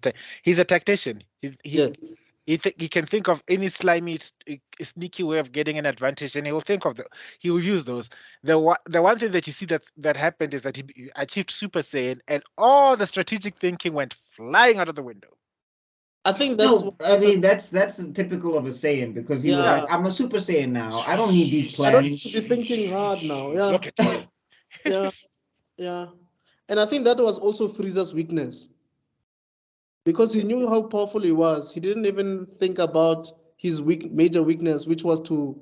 he's a tactician. He can think of any slimy, sneaky way of getting an advantage, and he will use those. The one thing that you see that happened is that he achieved Super Saiyan, and all the strategic thinking went flying out of the window. I think that's. No, I mean that's typical of a Saiyan, because he was like, "I'm a Super Saiyan now. I don't need these plans. I don't need to be thinking hard now." Yeah. Look at you. Yeah. And I think that was also Frieza's weakness. Because he knew how powerful he was, he didn't even think about his major weakness, which was to,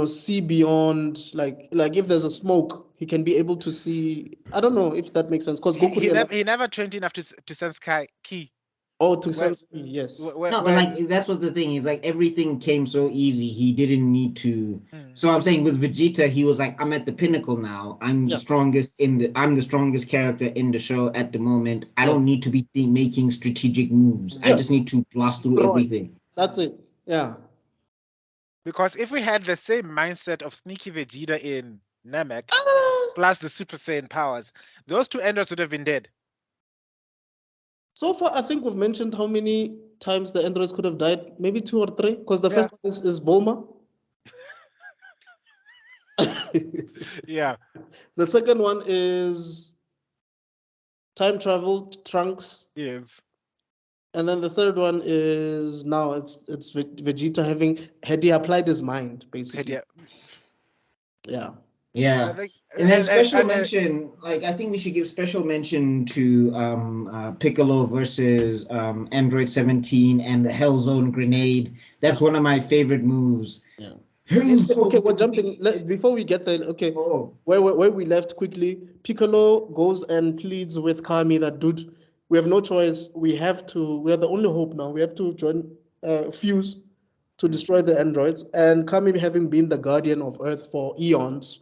see beyond. Like if there's a smoke, he can be able to see. I don't know if that makes sense. Because Goku he never trained enough to sense ki. Oh, to sense ki, yes. No, but like that's what the thing is. Like everything came so easy, he didn't need to. So I'm saying with Vegeta, he was like, I'm at the pinnacle now. I'm the strongest I'm the strongest character in the show at the moment. I don't need to be making strategic moves. I just need to blast through everything. That's it. Yeah. Because if we had the same mindset of sneaky Vegeta in Namek, plus the Super Saiyan powers, those 2 androids would have been dead. So far, I think we've mentioned how many times the androids could have died. Maybe 2 or 3, because the first one is Bulma. Yeah. The second one is time travel, Trunks. Yes. And then the third one is now it's Vegeta had he applied his mind, basically. Yeah. And then special mention, like I think we should give special mention to Piccolo versus Android 17 and the Hell Zone grenade. That's one of my favorite moves. Yeah. Okay, we're jumping. Before we get there, okay, where we left quickly, Piccolo goes and pleads with Kami that, dude, we have no choice. We are the only hope now. We have to join Fuse to destroy the androids. And Kami, having been the guardian of Earth for eons,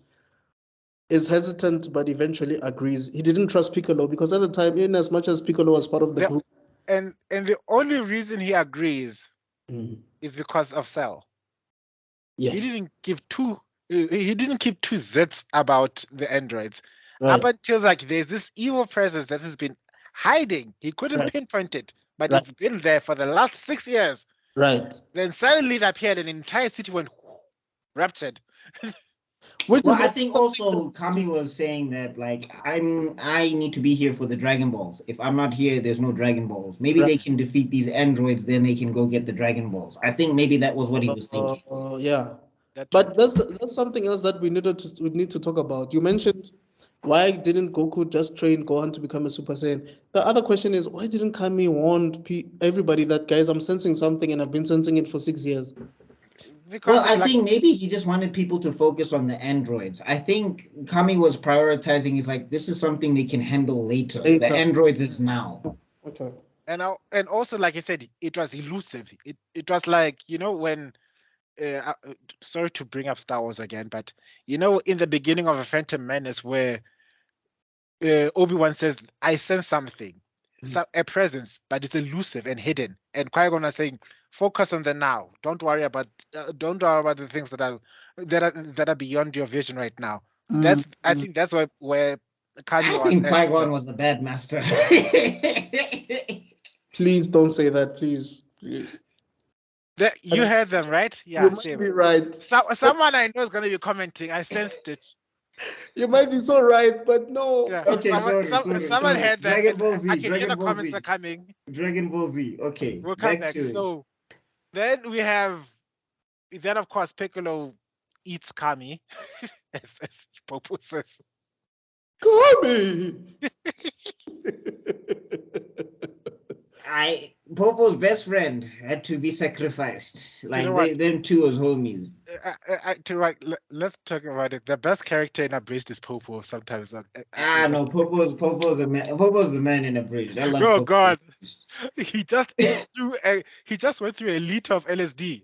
is hesitant, but eventually agrees. He didn't trust Piccolo because at the time, in as much as Piccolo was part of the group. And the only reason he agrees is because of Cell. Yes. He didn't keep two zits about the androids. Right. Up until like there's this evil presence that has been hiding. He couldn't pinpoint it, but Right. it's been there for the last 6 years. Right. Then suddenly it appeared, and the entire city went raptured. Which Well, is I think also Kami was saying that like I need to be here for the Dragon Balls. If I'm not here, there's no Dragon Balls. Maybe they can defeat these androids, then they can go get the Dragon Balls. I think maybe that was what he was thinking. Yeah. That But that's something else that we need to talk about. You mentioned why didn't Goku just train Gohan to become a Super Saiyan? The other question is why didn't Kami warn everybody that guys, I'm sensing something and I've been sensing it for 6 years? because Well, I think maybe he just wanted people to focus on the androids. I think Kami was prioritizing. He's like, this is something they can handle later. The androids is now. Okay. and also, like I said, it was elusive. It was like, you know, when sorry to bring up Star Wars again, but you know, in the beginning of A Phantom Menace, where Obi-Wan says, "I sense something, a presence, but it's elusive and hidden." And Qui-Gon was saying, "Focus on the now. Don't worry about the things that are beyond your vision right now." I think that's where Kanye I was. think Qui-Gon was a bad master. Please don't say that, please. You heard them, right? Yeah, you might be right. Someone I know is going to be commenting. I sensed it. You might be so right, but no. Yeah. Okay, someone heard that. Dragon Ball Z. I can hear the Ball comments Z. are coming. Dragon Ball Z. Okay, We'll come back back. to So then we have, then of course Piccolo eats Kami, as Popo says. Kami! Popo's best friend had to be sacrificed. Like them two was homies. Let's talk about it. The best character in Abridged is Popo. Sometimes. No, Popo's the man. Popo's the man in Abridged. I love. Oh Popo. God, he just went through a liter of LSD,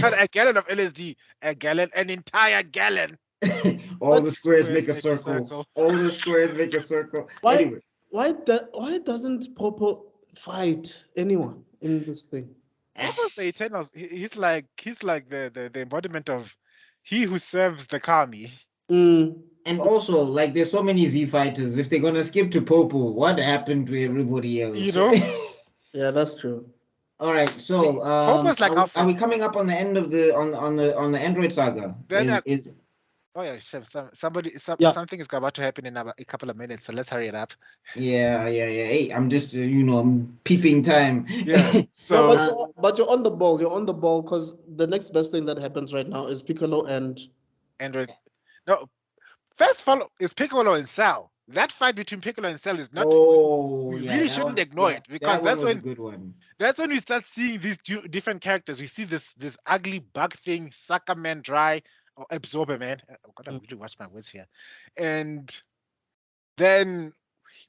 not a gallon of LSD, an entire gallon. All the squares make a circle. All the squares make a circle. Anyway, why doesn't Popo fight anyone in this thing? Popo's the Eternals. He's like the embodiment of he who serves the Kami. And also, like, there's so many Z fighters. If they're gonna skip to Popo, what happened to everybody else? You know? Yeah, that's true. All right, so are we coming up on the end of the on the Android saga? Oh yeah, something is about to happen in a couple of minutes, so let's hurry it up. Yeah. Hey, I'm just I'm peeping time. Yeah. So, but you're on the ball. You're on the ball because the next best thing that happens right now is Piccolo and Android. No, first follow is Piccolo and Cell. That fight between Piccolo and Cell is not. We really shouldn't ignore it because that's when a good one. That's when we start seeing these different characters. We see this ugly bug thing, Sucker Man, Dry. Absorber Man. I've got to really watch my words here. And then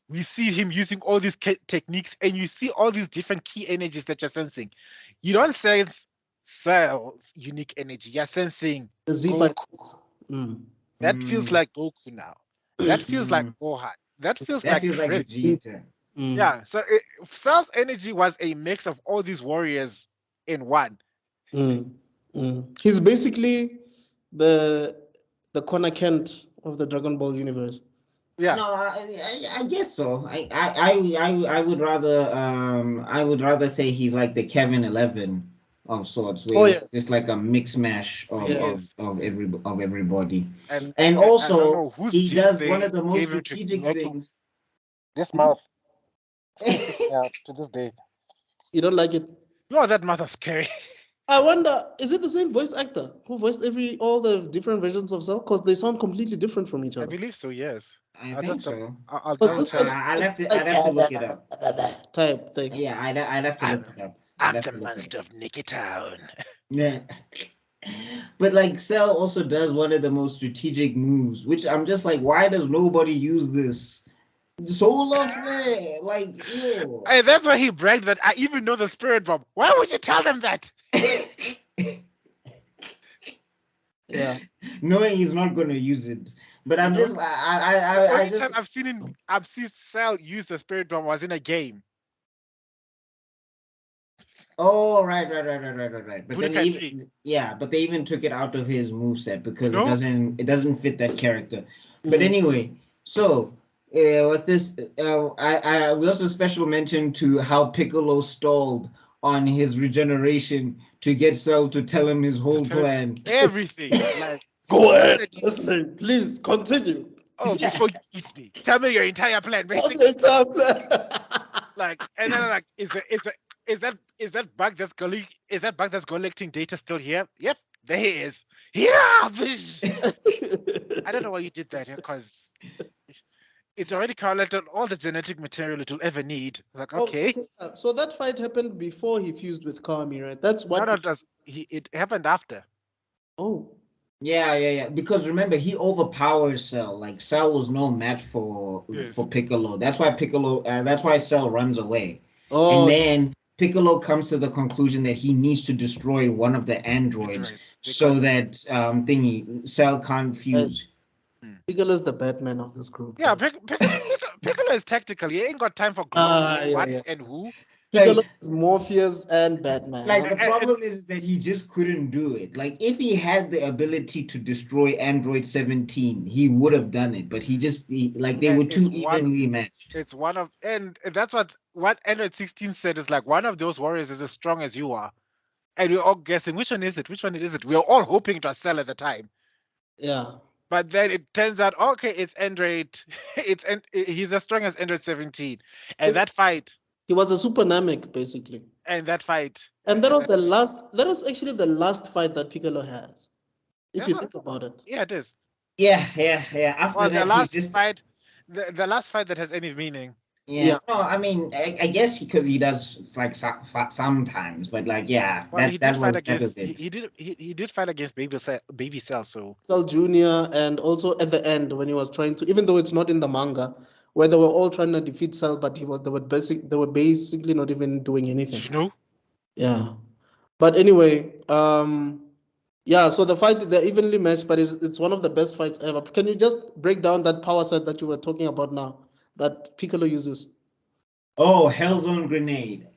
we see him using all these techniques, and you see all these different key energies that you're sensing. You don't sense Cell's unique energy. You're sensing the Z fighters. That feels like Goku now. That feels like Gohan. That feels like Vegeta. Yeah. So Cell's energy was a mix of all these warriors in one. He's basically the Connor Kent of the Dragon Ball universe. Yeah. No, I guess so. I would rather say he's like the Kevin 11 of sorts, where it's just like a mix mash of everybody. And also he does one of the most strategic things. This mouth. To this day. You don't like it? No, that mouth is scary. I wonder, is it the same voice actor who voiced all the different versions of Cell? Because they sound completely different from each other. I believe so, yes. I think so. I'd have to look it up. Type thing. Yeah, I'd have to look it up. I'm the monster of Nicky Town. Yeah. But like Cell also does one of the most strategic moves, which I'm just like, why does nobody use this? Solar flare, like, ew. Hey, that's why he bragged that I even know the spirit bomb. Why would you tell them that? Yeah, knowing he's not going to use it, but I'm just time I've seen Cell use the spirit bomb was in a game. Oh, right. But then they even took it out of his moveset because it doesn't fit that character. But anyway, so what's this? We also special mention to how Piccolo stalled on his regeneration to get Cell to tell him his whole plan. Everything. Like, Go ahead, listening. Please continue. oh, before you eat me, tell me your entire plan, basically. Like, and then like, is that bug that's collecting data still here? Yep, there he is. Yeah, bish. I don't know why you did that, because it already collected all the genetic material it will ever need. Like, okay. So that fight happened before he fused with Kami, right? That's what. It happened after. Oh. Yeah. Because remember, he overpowered Cell. Like Cell was no match for Piccolo. That's why Cell runs away. Oh. And then Piccolo comes to the conclusion that he needs to destroy one of the androids so that Cell can't fuse. Piccolo is the Batman of this group. Yeah, Piccolo is tactical. He ain't got time for and who. Piccolo is Morpheus and Batman. Like the problem is that he just couldn't do it. Like if he had the ability to destroy Android 17, he would have done it. But they were too evenly matched. It's one of, and that's what Android 16 said, is like, one of those warriors is as strong as you are, and we're all guessing which one is it. We're all hoping it was Cell at the time. Yeah. But then it turns out, okay, it's Android. He's as strong as Android 17, and that fight. He was a super Namek, basically. And that fight. And that was actually the last fight that Piccolo has. If you think about it. Yeah, it is. Yeah. After that, the last fight, the last fight that has any meaning. Yeah. No, I mean, I guess because he does like sometimes, but like, yeah, he did fight against Baby Cell, so Cell Jr. and also at the end when he was trying to, even though it's not in the manga, where they were all trying to defeat Cell, but they were basically not even doing anything. No. Yeah, but anyway, so the fight, they're evenly matched, but it's one of the best fights ever. Can you just break down that power set that you were talking about now, that Piccolo uses? Oh, Hellzone Grenade.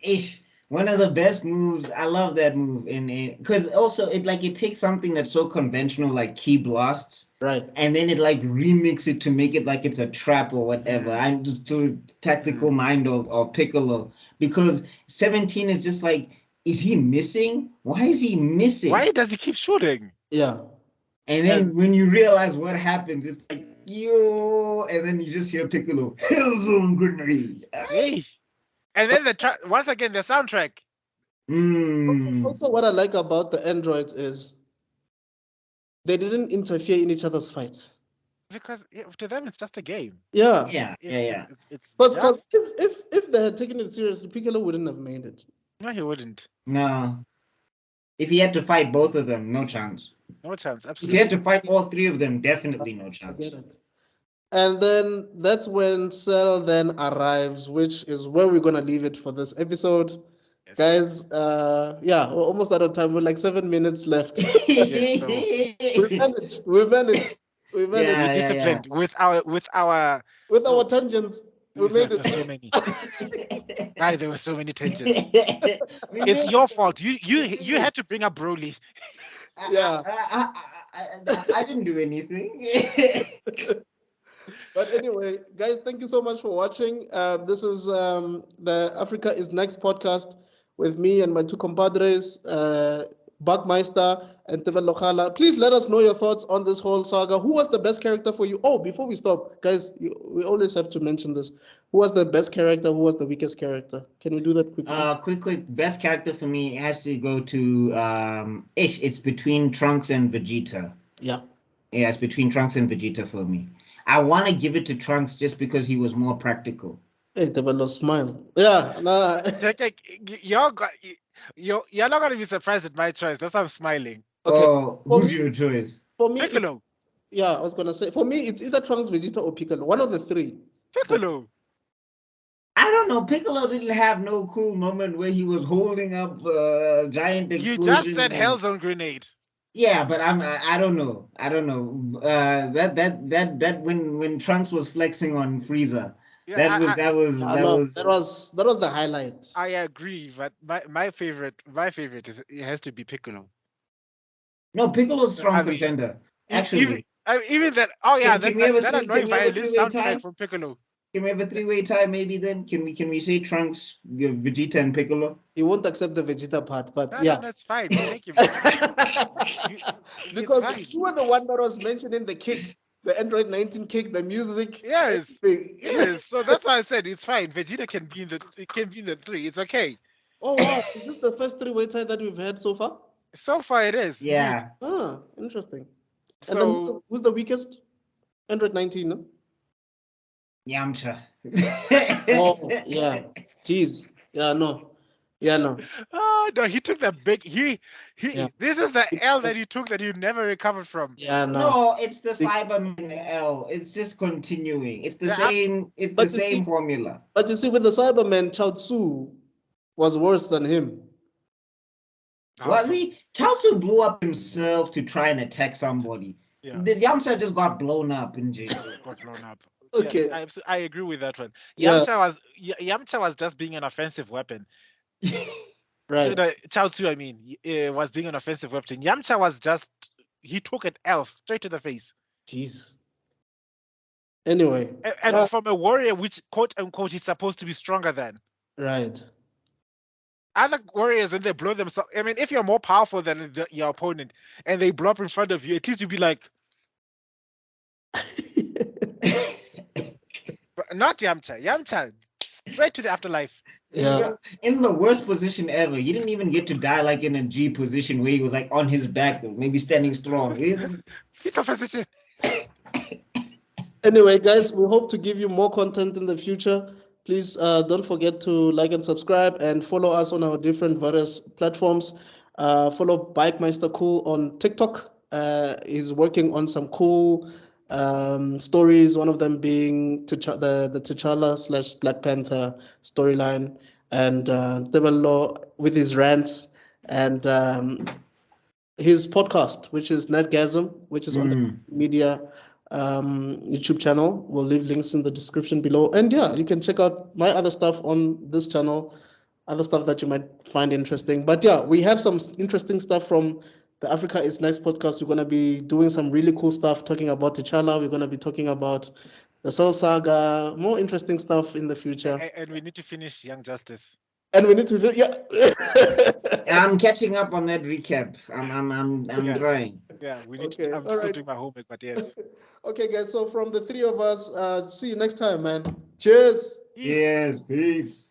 One of the best moves. I love that move, because also it takes something that's so conventional like Ki blasts, right, and then it like remix it to make it like it's a trap or whatever. I'm to tactical mind of Piccolo, because 17 is just like, is he missing? Why is he missing? Why does he keep shooting? Yeah, and then when you realize what happens, it's like, yo, and then you just hear Piccolo, Hellzone Grenade. Hey. And then once again, the soundtrack. Also, what I like about the androids is they didn't interfere in each other's fights. Because to them, it's just a game. Yeah. But if they had taken it seriously, Piccolo wouldn't have made it. No, he wouldn't. No. If he had to fight both of them, no chance. No chance, absolutely. If he had to fight all three of them, definitely no chance. Get it. And then that's when Cell then arrives, which is where we're going to leave it for this episode. Yes. Guys, we're almost out of time. We're like 7 minutes left. Yes, so. We managed. We're disciplined with our tangents. We made it. So many. There were so many tangents. It's your fault. You had to bring up Broly. Yeah. I didn't do anything. But anyway, guys, thank you so much for watching. This is the Africa is Next podcast with me and my two compadres, Buckmeister and Tevel Lokhala. Please let us know your thoughts on this whole saga. Who was the best character for you? Oh, before we stop, guys, we always have to mention this. Who was the best character? Who was the weakest character? Can we do that quickly? Quick. Best character for me has to go to it's between Trunks and Vegeta. Yeah. Yeah, it's between Trunks and Vegeta for me. I want to give it to Trunks just because he was more practical. Hey, Tevel, smile. Yeah, nah. You're not gonna be surprised at my choice. That's why I'm smiling. Okay. Oh, who's your choice? For me, Piccolo. I was gonna say, for me, it's either Trunks, Vegeta, or Piccolo. One of the three. Piccolo. I don't know. Piccolo didn't have no cool moment where he was holding up giant explosions. You just said Hellzone Grenade. Yeah, but I don't know. That when Trunks was flexing on Frieza. Yeah, that was the highlight. I agree, but my favorite is, it has to be Piccolo. No, Piccolo's strong contender. Actually, Even that. Oh yeah, Can we have a that three? Can annoying we have a violin three-way sound tie? effect from Piccolo. Can we have a three-way tie maybe then? Can we say Trunks, Vegeta, and Piccolo? He won't accept the Vegeta part, but No, yeah. no, it's fine. We make him. Because fine. you were the one that was mentioning the kick, the Android 19 kick, the music. Yes. everything. Yes. So that's why I said it's fine. Vegeta can be in the 3. It's okay. Oh wow, is this the first three-way tie that we've had so far? So far it is. Yeah. Ah, interesting. And So then who's the weakest? Android 19, no? Yamcha. Oh, yeah. Jeez. Yeah, no. Yeah, no. oh no, he took the big Yeah. this is the L that he took that you never recovered from. Yeah, no. No, it's the Cyberman L. It's just continuing. It's the Yeah, same. It's but the you same see- formula. But you see, with the Cyberman, Chao Tzu was worse than him. Was he? Chaozu blew up himself to try and attack somebody. Yeah. The Yamcha just got blown up in jail. Got blown up. Okay. Yeah, I agree with that one. Yeah. Yamcha was just being an offensive weapon. Right. Chao Tzu, I mean, was being an offensive weapon. Yamcha was just he took an L straight to the face. Jeez. Anyway. And from a warrior, which quote unquote he's supposed to be stronger than. Right. Other warriors, when they blow themselves, I mean, if you're more powerful than your opponent and they blow up in front of you, at least you'd be like, but not Yamcha. Yamcha, straight to the afterlife. Yeah. In the worst position ever. He didn't even get to die like in a G position where he was like on his back, maybe standing strong. It's a position. Anyway, guys, we hope to give you more content in the future. Please don't forget to like and subscribe and follow us on our different various platforms. Follow Bike Meister Cool on TikTok. He's working on some cool stories, one of them being the T'Challa / Black Panther storyline, and Tebello with his rants, and his podcast, which is Netgasm, which is on the media YouTube channel. We'll leave links in the description below. And yeah, you can check out my other stuff on this channel, other stuff that you might find interesting. But yeah, we have some interesting stuff from the Africa is Nice podcast. We're going to be doing some really cool stuff, talking about T'Challa. We're going to be talking about the Cell Saga, more interesting stuff in the future. And we need to finish Young Justice. And we need to, yeah. I'm catching up on that recap. I'm trying. Yeah, we need Okay, to. I'm all still right. doing my homework, but yes. Okay, guys. So from the three of us, see you next time, man. Cheers. Yes, peace.